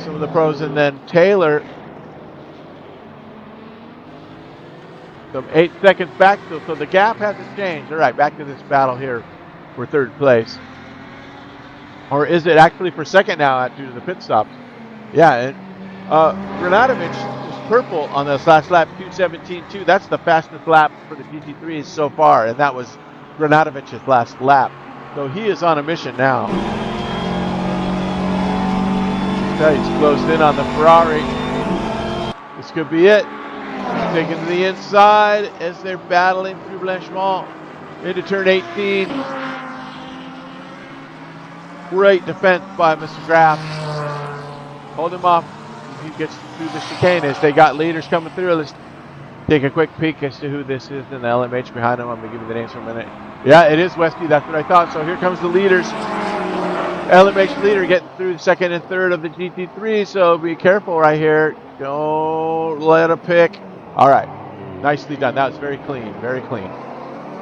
some of the pros, and then Taylor, some 8 seconds back, so the gap hasn't changed. All right, back to this battle here for 3rd place. Or is it actually for 2nd now due to the pit stops? Yeah, and Granatovich is purple on this last lap, 2:17.2. That's the fastest lap for the GT3s so far, and that was Granatovich's last lap. So he is on a mission now. He's closed in on the Ferrari. This could be it. He's taking to the inside as they're battling through Blanchemont into turn 18. Great defense by Mr. Graff. Hold him off. He gets through the chicane as they got leaders coming through. Let's take a quick peek as to who this is in the LMH behind him. I'm going to give you the names for a minute. Yeah, it is Westy. That's what I thought. So here comes the leaders. LMH leader getting through the 2nd and 3rd of the GT3. So be careful right here. Don't let a pick. All right. Nicely done. That was very clean. Very clean.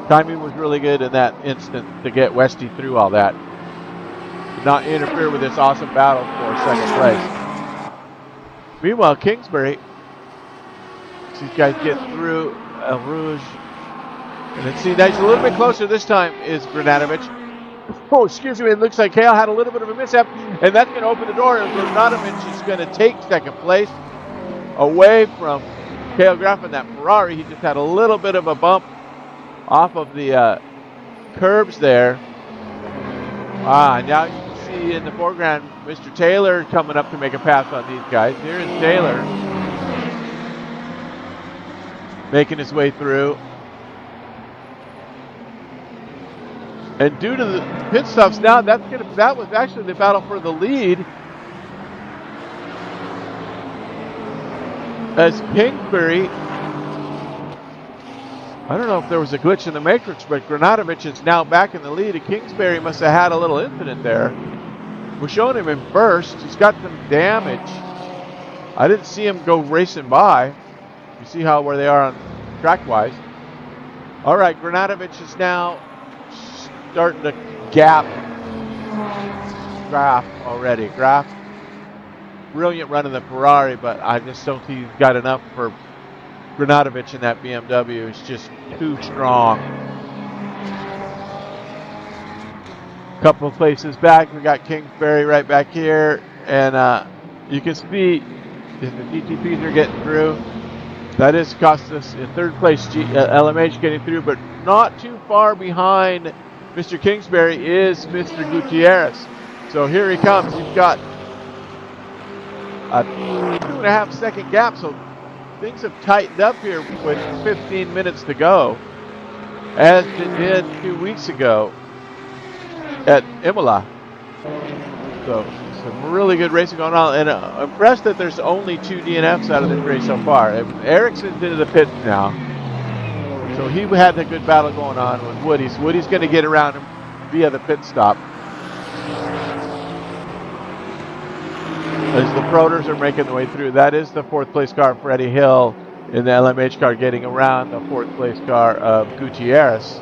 Timing was really good in that instant to get Westy through all that. Did not interfere with this awesome battle for 2nd place. Meanwhile, Kingsbury, these guys get through El Rouge. And let's see, that's a little bit closer this time is Granatovich. Oh, excuse me, it looks like Kale had a little bit of a mishap, and that's going to open the door, and Granatovich is going to take 2nd place away from Kale Graff in that Ferrari. He just had a little bit of a bump off of the curbs there. Now you can see in the foreground Mr. Taylor coming up to make a pass on these guys. Here is Taylor making his way through. And due to the pit stops now, that was actually the battle for the lead. As Kingsbury, I don't know if there was a glitch in the matrix, but Granatovich is now back in the lead. And Kingsbury must have had a little incident there. We're showing him in first. He's got some damage. I didn't see him go racing by. You see where they are on track-wise. All right, Granatovich is now starting to gap Graff already. Graff, brilliant run in the Ferrari, but I just don't think he's got enough for Granatovich in that BMW. It's just too strong. Couple of places back, we got Kingsbury right back here, and you can see the GTPs are getting through. That is cost us in 3rd place LMH getting through, but not too far behind Mr. Kingsbury is Mr. Gutierrez. So here he comes. He's got a 2.5 second gap, so things have tightened up here with 15 minutes to go, as it did 2 weeks ago at Imola. So some really good racing going on, and I'm impressed that there's only 2 DNFs out of this race so far. Ericsson's into the pits now, so he had a good battle going on with Woody's. Woody's going to get around him via the pit stop. as the Protors are making their way through. That is the 4th place car, Freddie Hill, in the LMH car, getting around the 4th place car of Gutierrez.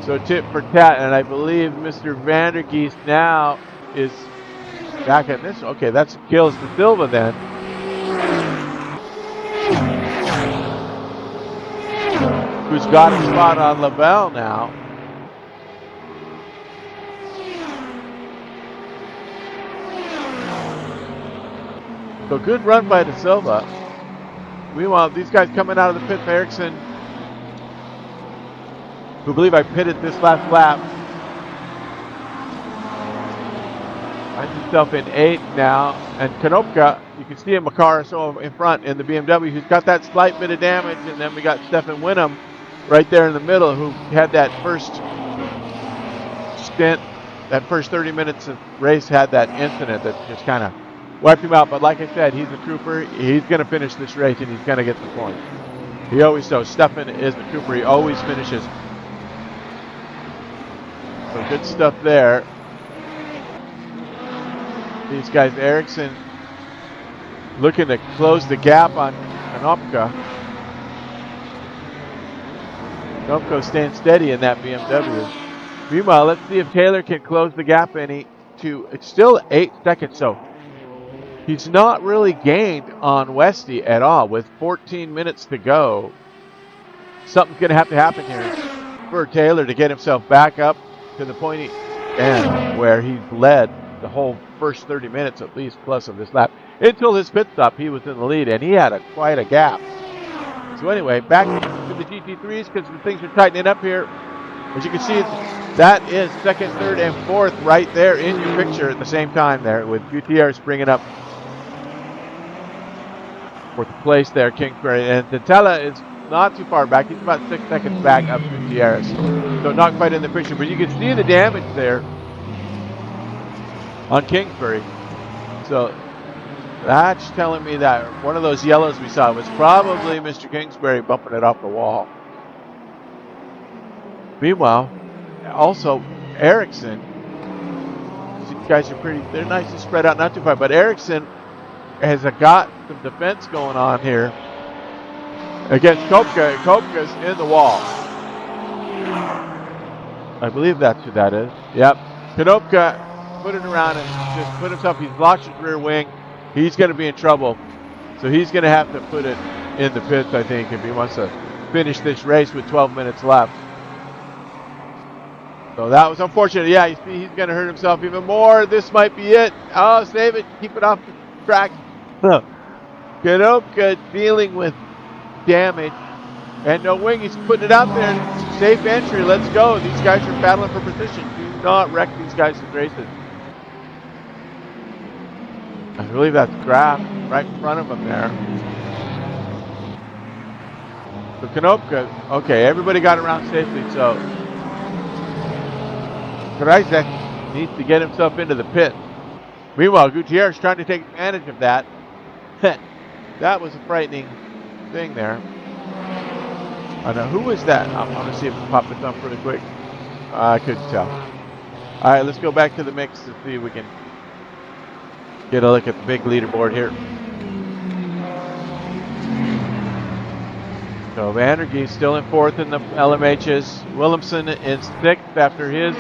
So tit for tat, and I believe Mr. Vandergeest now is back at this. Okay, that's kills De Silva then. Who's got a spot on Lavelle now. So good run by De Silva. Meanwhile, these guys coming out of the pit, Ericsson, who believe I pitted this last lap, finds himself in 8th now. And Konopka, you can see him a car or so in front in the BMW, who's got that slight bit of damage. And then we got Stefan Winham right there in the middle, who had that first stint, that first 30 minutes of race, had that incident that just kind of wiped him out. But like I said, he's a trooper. He's going to finish this race, and he's going to get the point. He always does. Stefan is the trooper. He always finishes. So good stuff there. These guys, Ericsson, looking to close the gap on Konopka. Konopka staying steady in that BMW. Meanwhile, let's see if Taylor can close the gap any to. It's still 8 seconds, so he's not really gained on Westy at all with 14 minutes to go. Something's going to happen here for Taylor to get himself back up to the pointy end where he led the whole first 30 minutes at least plus of this lap. Until his pit stop, he was in the lead, and he had quite a gap. So anyway, back to the GT3s because things are tightening up here. As you can see, that is 2nd, 3rd, and 4th right there in your picture at the same time there, with Gutierrez bringing up 4th place there, Kingsbury. And Tantella is not too far back. He's about 6 seconds back of Gutierrez. So not quite in the picture, but you can see the damage there on Kingsbury. So that's telling me that one of those yellows we saw was probably Mr. Kingsbury bumping it off the wall. Meanwhile, also Ericsson, these guys are they're nice and spread out, not too far, but Ericsson has got some defense going on here against Kopka. Kopka's in the wall. I believe that's who that is. Yep. Konopka put it around and just put himself, he's lost his rear wing. He's going to be in trouble. So he's going to have to put it in the pits, I think, if he wants to finish this race with 12 minutes left. So that was unfortunate. Yeah, you see, he's going to hurt himself even more. This might be it. Oh, save it. Keep it off the track. Konopka dealing with damage. And no wing. He's putting it out there. Safe entry. Let's go. These guys are battling for position. Do not wreck these guys in races. I believe that's Graf right in front of him there. So Konopka, okay, everybody got around safely, so Krajicek needs to get himself into the pit. Meanwhile, Gutierrez trying to take advantage of that. That was a frightening thing there. I know, who was that? I'm going to see if it popped it up really quick. I couldn't tell. All right, let's go back to the mix to see if we can get a look at the big leaderboard here. So Vandergeest still in 4th in the LMHs. Williamson in 6th after his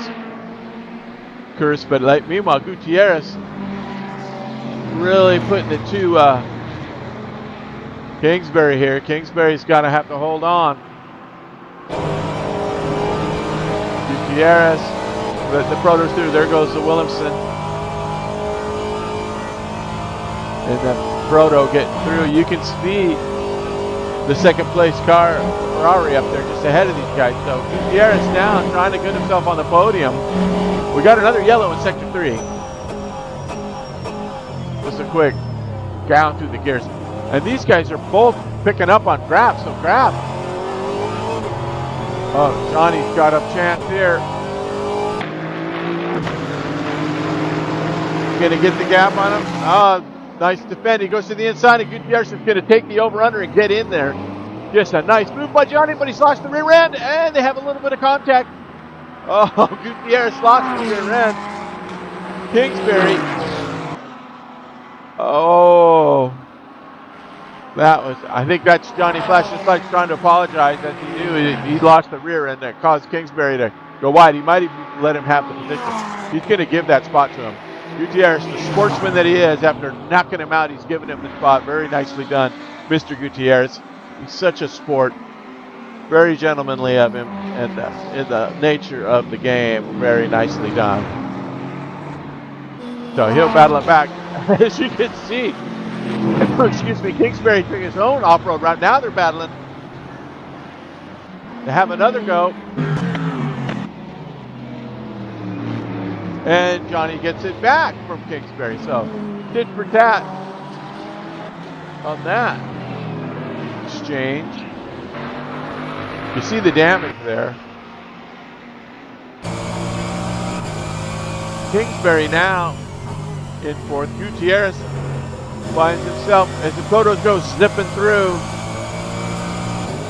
curse. But meanwhile, Gutierrez really putting it to Kingsbury here. Kingsbury's going to have to hold on. Gutierrez, the Protos through. There goes the Williamson. And the Proto getting through. You can see the 2nd place car, Ferrari, up there just ahead of these guys. So Gutierrez now trying to get himself on the podium. We got another yellow in Sector 3. Just a quick down through the gears. And these guys are both picking up on Graf. So Graf. Oh, Johnny's got a chance here. Gonna get the gap on him. Oh, nice defend. He goes to the inside, and Gutierrez is going to take the over-under and get in there. Just a nice move by Johnny, but he's lost the rear end, and they have a little bit of contact. Oh, Gutierrez lost the rear end. Kingsbury Oh, that was, I think that's Johnny Flash's Lights trying to apologize as he knew he lost the rear and that caused Kingsbury to go wide. He might even let him have the position. He's going to give that spot to him. Gutierrez, the sportsman that he is, after knocking him out, he's given him the spot. Very nicely done, Mr. Gutierrez. He's such a sport. Very gentlemanly of him, and in the nature of the game, very nicely done. So he'll battle it back. As you can see, excuse me, Kingsbury took his own off-road route. Now they're battling to have another go. And Johnny gets it back from Kingsbury. So tit for tat on that exchange. You see the damage there. Kingsbury now in fourth. Gutierrez finds himself, as the photos go, zipping through.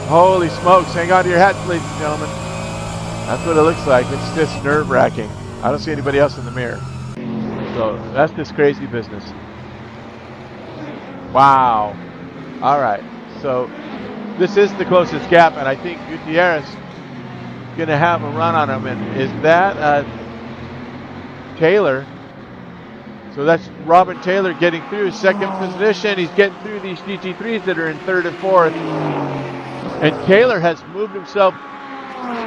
Holy smokes, hang on to your hats, ladies and gentlemen. That's what it looks like. It's just nerve-wracking. I don't see anybody else in the mirror. So that's just crazy business. Wow. All right, so this is the closest gap, and I think Gutierrez is going to have a run on him. And is that Taylor? So that's Robin Taylor getting through second position. He's getting through these GT3s that are in third and fourth. And Taylor has moved himself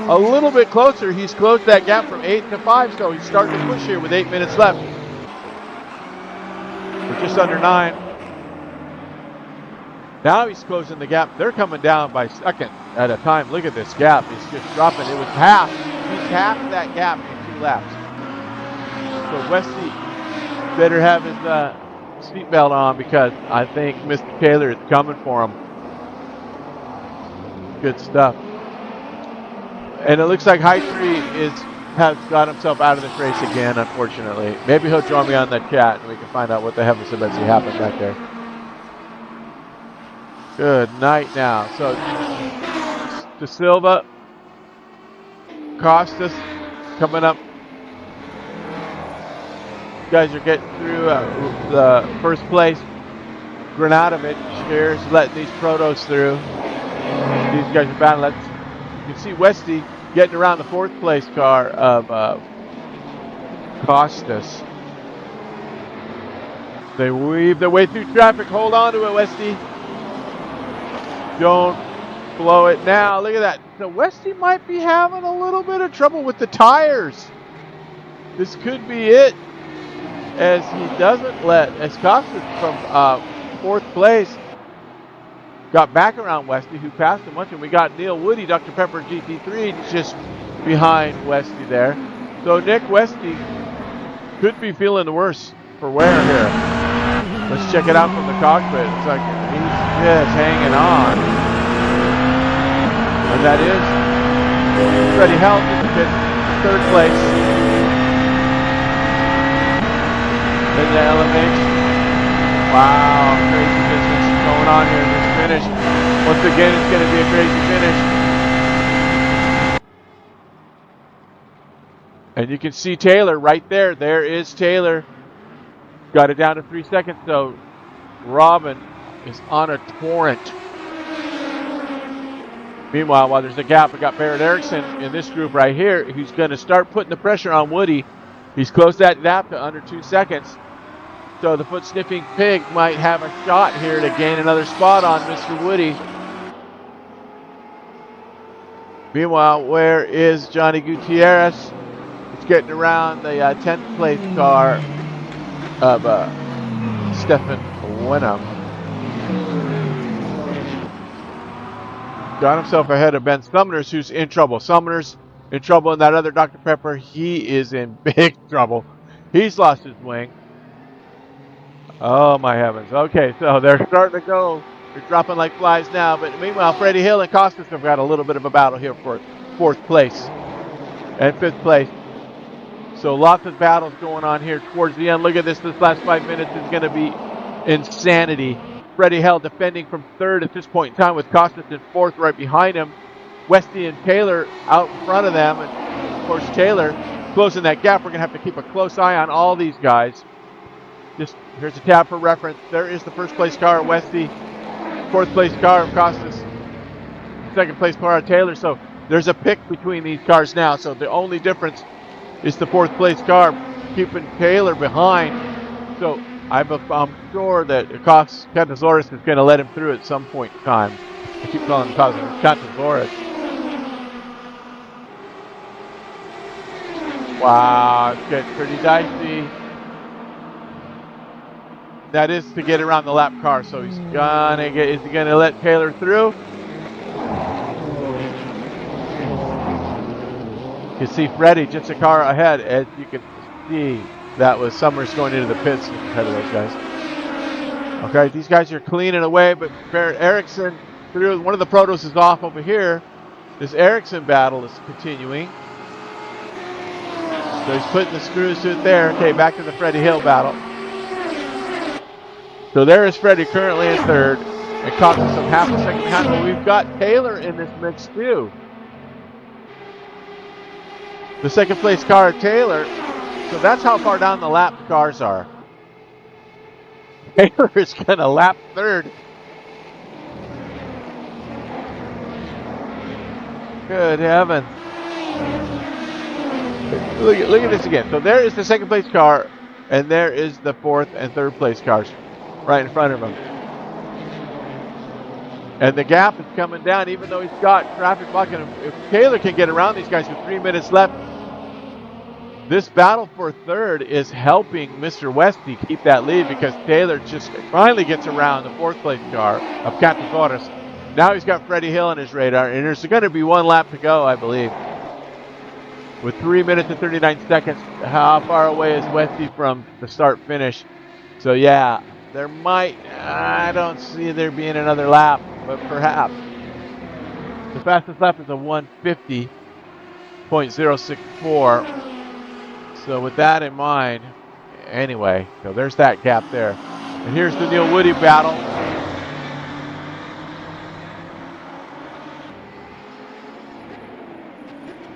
a little bit closer. He's closed that gap from 8 to 5, so he's starting to push here with 8 minutes left. We're just under 9. Now he's closing the gap. They're coming down by second at a time. Look at this gap. It's just dropping. It was half. He's half that gap in 2 laps. So Westy better have his seatbelt on, because I think Mr. Taylor is coming for him. Good stuff. And it looks like High Tree has got himself out of this race again, unfortunately. Maybe he'll join me on the chat and we can find out what the hell is about to happen back there. Good night now. So, De Silva, Costas coming up. You guys are getting through the first place. Granatovich here's letting these protos through. These guys are battling. You can see Westy getting around the fourth place car of Costas. They weave their way through traffic. Hold on to it, Westy. Don't blow it now. Look at that. So Westy might be having a little bit of trouble with the tires. This could be it, as he doesn't let, as Costas from fourth place got back around Westy, who passed him once, and we got Neil Woody, Dr. Pepper GT3, just behind Westy there. So Nick Westy could be feeling the worst for wear here. Let's check it out from the cockpit. It's like he's just hanging on. And that is Freddie Held in third place in the LMH. Wow, crazy business going on here in this finish. Once again, it's going to be a crazy finish. And you can see Taylor right there. There is Taylor. Got it down to 3 seconds, so Robin is on a torrent. Meanwhile, while there's a gap, we got Barrett Erickson in this group right here, who's going to start putting the pressure on Woody. He's closed that gap to under 2 seconds. So the foot-sniffing pig might have a shot here to gain another spot on Mr. Woody. Meanwhile, where is Johnny Gutierrez? He's getting around the 10th place car of Stefan Wenham. Got himself ahead of Ben Sumner's, who's in trouble. Sumner's in trouble, and that other Dr. Pepper, he is in big trouble. He's lost his wing. Oh my heavens. Okay, so they're starting to go. They're dropping like flies now, but meanwhile, Freddie Hill and Costas have got a little bit of a battle here for 4th place and 5th place. So lots of battles going on here towards the end. Look at this. This last 5 minutes is going to be insanity. Freddie Hell defending from 3rd at this point in time, with Costas in 4th right behind him. Westy and Taylor out in front of them. And of course, Taylor closing that gap. We're going to have to keep a close eye on all these guys. just here's a tab for reference. There is the first place car, Westy. Fourth place car of Costas. Second place car of Taylor. So there's a pick between these cars now. So the only difference is the fourth place car keeping Taylor behind. So I'm sure that Catasaurus is going to let him through at some point in time. I keep calling him Catasaurus. Wow, it's getting pretty dicey. That is to get around the lap car, so he's gonna get. Is he gonna let Taylor through? You see Freddie just a car ahead, as you can see. That was Summers going into the pits ahead of those guys. Okay, these guys are cleaning away, but Barrett Erickson through. One of the protos is off over here. This Erickson battle is continuing. So he's putting the screws to it there. Okay, back to the Freddie Hill battle. So there is Freddie currently in third. It cost us some half a second behind, but we've got Taylor in this mix too. The second place car, Taylor. So that's how far down the lap the cars are. Taylor is going to lap third. Good heaven. Look at this again. So there is the second place car, and there is the fourth and third place cars right in front of him. And the gap is coming down, even though he's got traffic blocking him. If Taylor can get around these guys with 3 minutes left, this battle for third is helping Mr. Westy keep that lead, because Taylor just finally gets around the fourth place car of Catasaurus. Now he's got Freddie Hill on his radar, and there's going to be one lap to go, I believe. With 3 minutes and 39 seconds, how far away is Westy from the start finish? So yeah, there might, I don't see there being another lap, but perhaps. The fastest lap is a 150.064. So with that in mind, anyway, so there's that gap there. And here's the Neil Woody battle.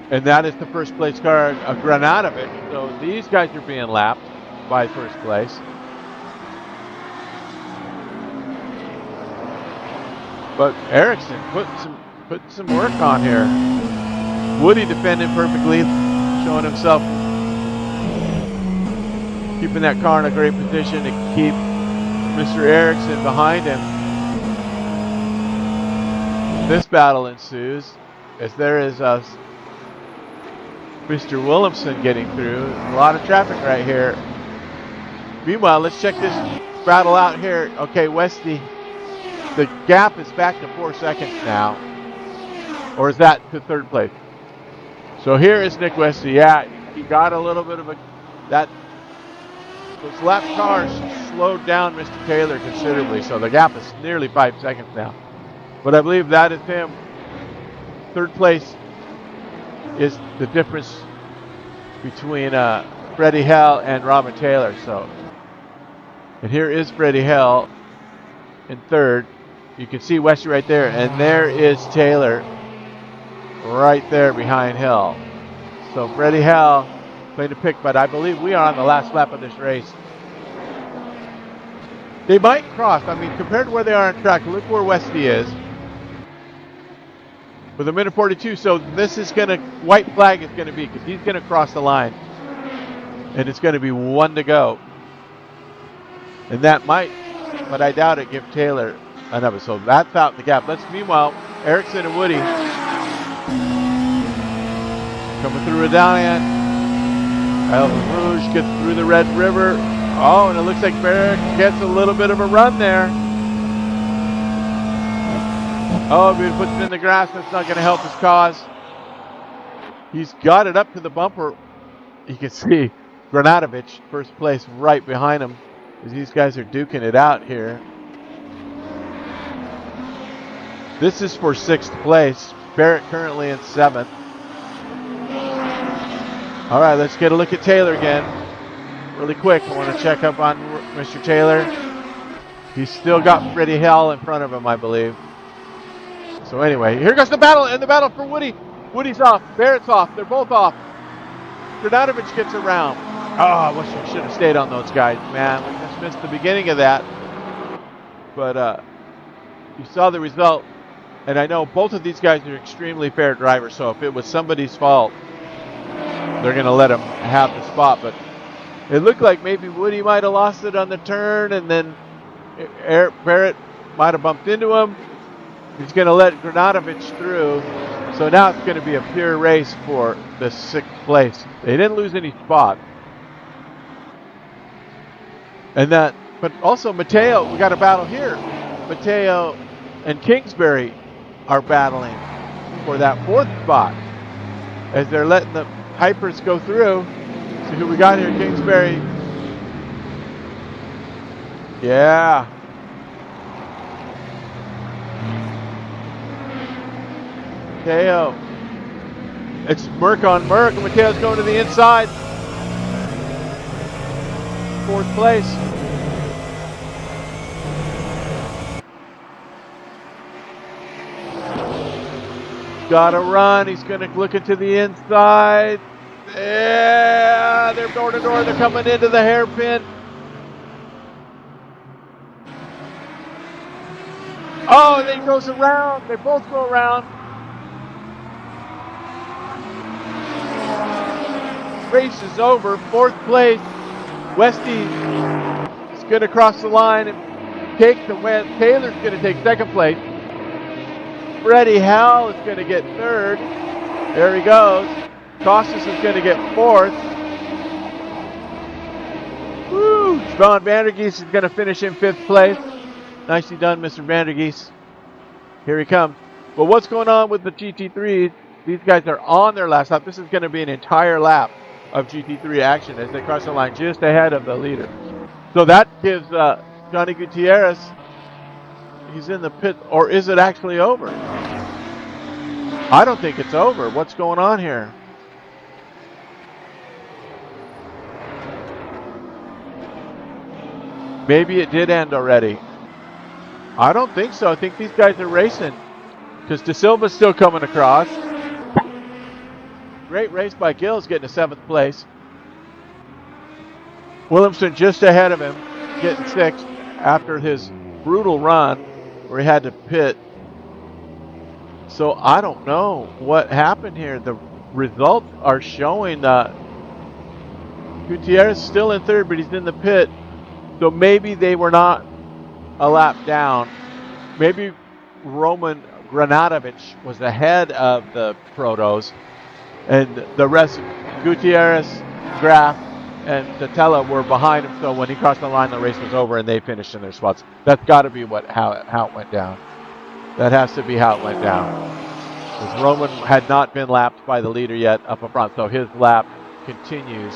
And that is the first place car of Granadovic. So these guys are being lapped by first place. But Erickson putting some work on here. Woody defending perfectly, showing himself, keeping that car in a great position to keep Mr. Erickson behind him. This battle ensues as there is Mr. Williamson getting through. A lot of traffic right here. Meanwhile, let's check this battle out here. Okay, Westy, the gap is back to 4 seconds now. Or is that to third place? So here is Nick Westy. Yeah, he got a little bit of those lap cars slowed down Mr. Taylor considerably. So the gap is nearly 5 seconds now. But I believe that is him. Third place is the difference between Freddie Hill and Robert Taylor. So, and here is Freddie Hill in third. You can see Westy right there, and there is Taylor right there behind Hill. So Freddie Hill playing a pick, but I believe we are on the last lap of this race. They might cross. I mean, compared to where they are on track, look where Westy is. With a minute 42, so this is going to, white flag is going to be, because he's going to cross the line. And it's going to be 1 to go. And that might, but I doubt it, give Taylor another. So that's out the gap. Meanwhile, Erickson and Woody coming through Redalian. Elton Rouge gets through the Red River. Oh, and it looks like Barrett gets a little bit of a run there. Oh, if he puts it in the grass, that's not going to help his cause. He's got it up to the bumper. You can see Granadovic, first place, right behind him, as these guys are duking it out here. This is for 6th place. Barrett currently in 7th. All right, let's get a look at Taylor again. Really quick, I want to check up on Mr. Taylor. He's still got Freddie Hill in front of him, I believe. So anyway, here goes the battle, and the battle for Woody. Woody's off, Barrett's off, they're both off. Granadovic gets around. Oh, I wish I should have stayed on those guys, man. missed the beginning of that. But you saw the result. And I know both of these guys are extremely fair drivers, so if it was somebody's fault, they're going to let him have the spot. But it looked like maybe Woody might have lost it on the turn, and then Eric Barrett might have bumped into him. He's going to let Granatovich through. So now it's going to be a pure race for the 6th place. They didn't lose any spots. But also Mateo, we got a battle here. Mateo and Kingsbury are battling for that 4th spot as they're letting the hypers go through. See who we got here, Kingsbury. Yeah. Mateo. It's Merck on Merck, and Mateo's going to the inside. 4th place. Got to run. He's going to look into the inside. Yeah, they're door to door. They're coming into the hairpin. Oh, and then he goes around. They both go around. Race is over. 4th place. Westy is going to cross the line and take the win. Taylor's going to take 2nd place. Freddie Howell is going to get 3rd. There he goes. Costas is going to get 4th. Woo! Van Vandergeest is going to finish in 5th place. Nicely done, Mr. Vandergeest. Here he comes. But what's going on with the GT3s? These guys are on their last lap. This is going to be an entire lap of GT3 action as they cross the line just ahead of the leader. So that gives Johnny Gutierrez, he's in the pit, or is it actually over? I don't think it's over. What's going on here? Maybe it did end already. I don't think so. I think these guys are racing because De Silva's still coming across. Great race by Gills, getting to 7th place. Williamson just ahead of him, getting 6th after his brutal run where he had to pit. So I don't know what happened here. The results are showing Gutierrez is still in 3rd, but he's in the pit. So maybe they were not a lap down. Maybe Roman Granatovich was ahead of the Protos, and the rest, Gutierrez, Graf, and Tatella were behind him. So when he crossed the line, the race was over, and they finished in their spots. That's got to be how it went down. That has to be how it went down. Because Roman had not been lapped by the leader yet up front, so his lap continues.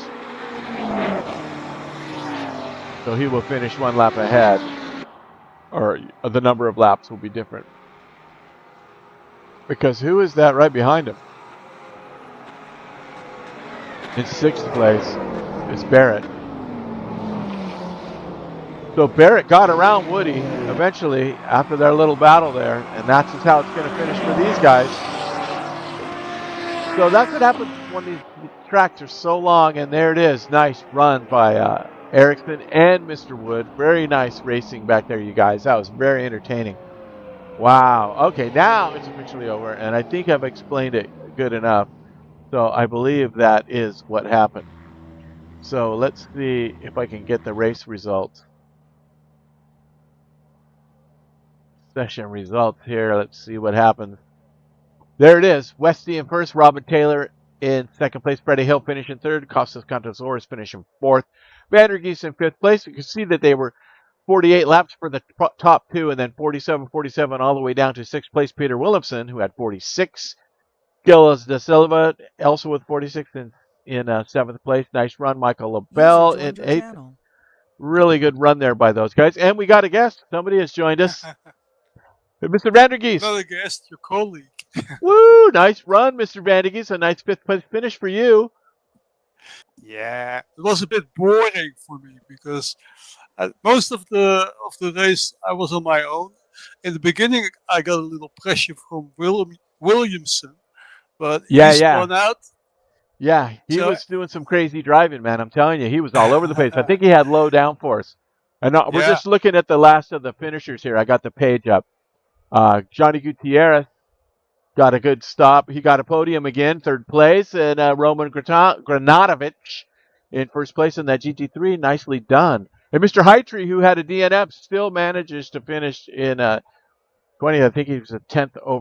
So he will finish 1 lap ahead, or the number of laps will be different. Because who is that right behind him? In 6th place is Barrett. So Barrett got around Woody eventually after their little battle there, and that's just how it's going to finish for these guys. So that's what happens when these tracks are so long, and there it is. Nice run by Erickson and Mr. Wood. Very nice racing back there, you guys. That was very entertaining. Wow. Okay, now it's officially over, and I think I've explained it good enough. So I believe that is what happened. So let's see if I can get the race results. Session results here. Let's see what happens. There it is. Westy in 1st, Robin Taylor in 2nd place, Freddie Hill finishing 3rd, Costas Contosaurus finishing 4th, Vandergeest in 5th place. You can see that they were 48 laps for the top 2, and then 47 all the way down to 6th place, Peter Williamson, who had 46. Gilles De Silva also with 46 in 7th place. Nice run, Michael LaBelle in 8th. Really good run there by those guys. And we got a guest. Somebody has joined us. Mr. Vandergeest. Not a guest, your colleague. Woo! Nice run, Mr. Vandergeest. A nice 5th place finish for you. Yeah, it was a bit boring for me because most of the race I was on my own. In the beginning, I got a little pressure from Williamson, but he spun out. Yeah, he was doing some crazy driving, man. I'm telling you, he was all over the place. I think he had low downforce. And we're Yeah. just looking at the last of the finishers here. I got the page up. Johnny Gutierrez got a good stop. He got a podium again, third place, and Roman Granatovich in first place in that GT3. Nicely done. And Mr. Heitree, who had a DNF, still manages to finish in 20th. I think he was a 10th over.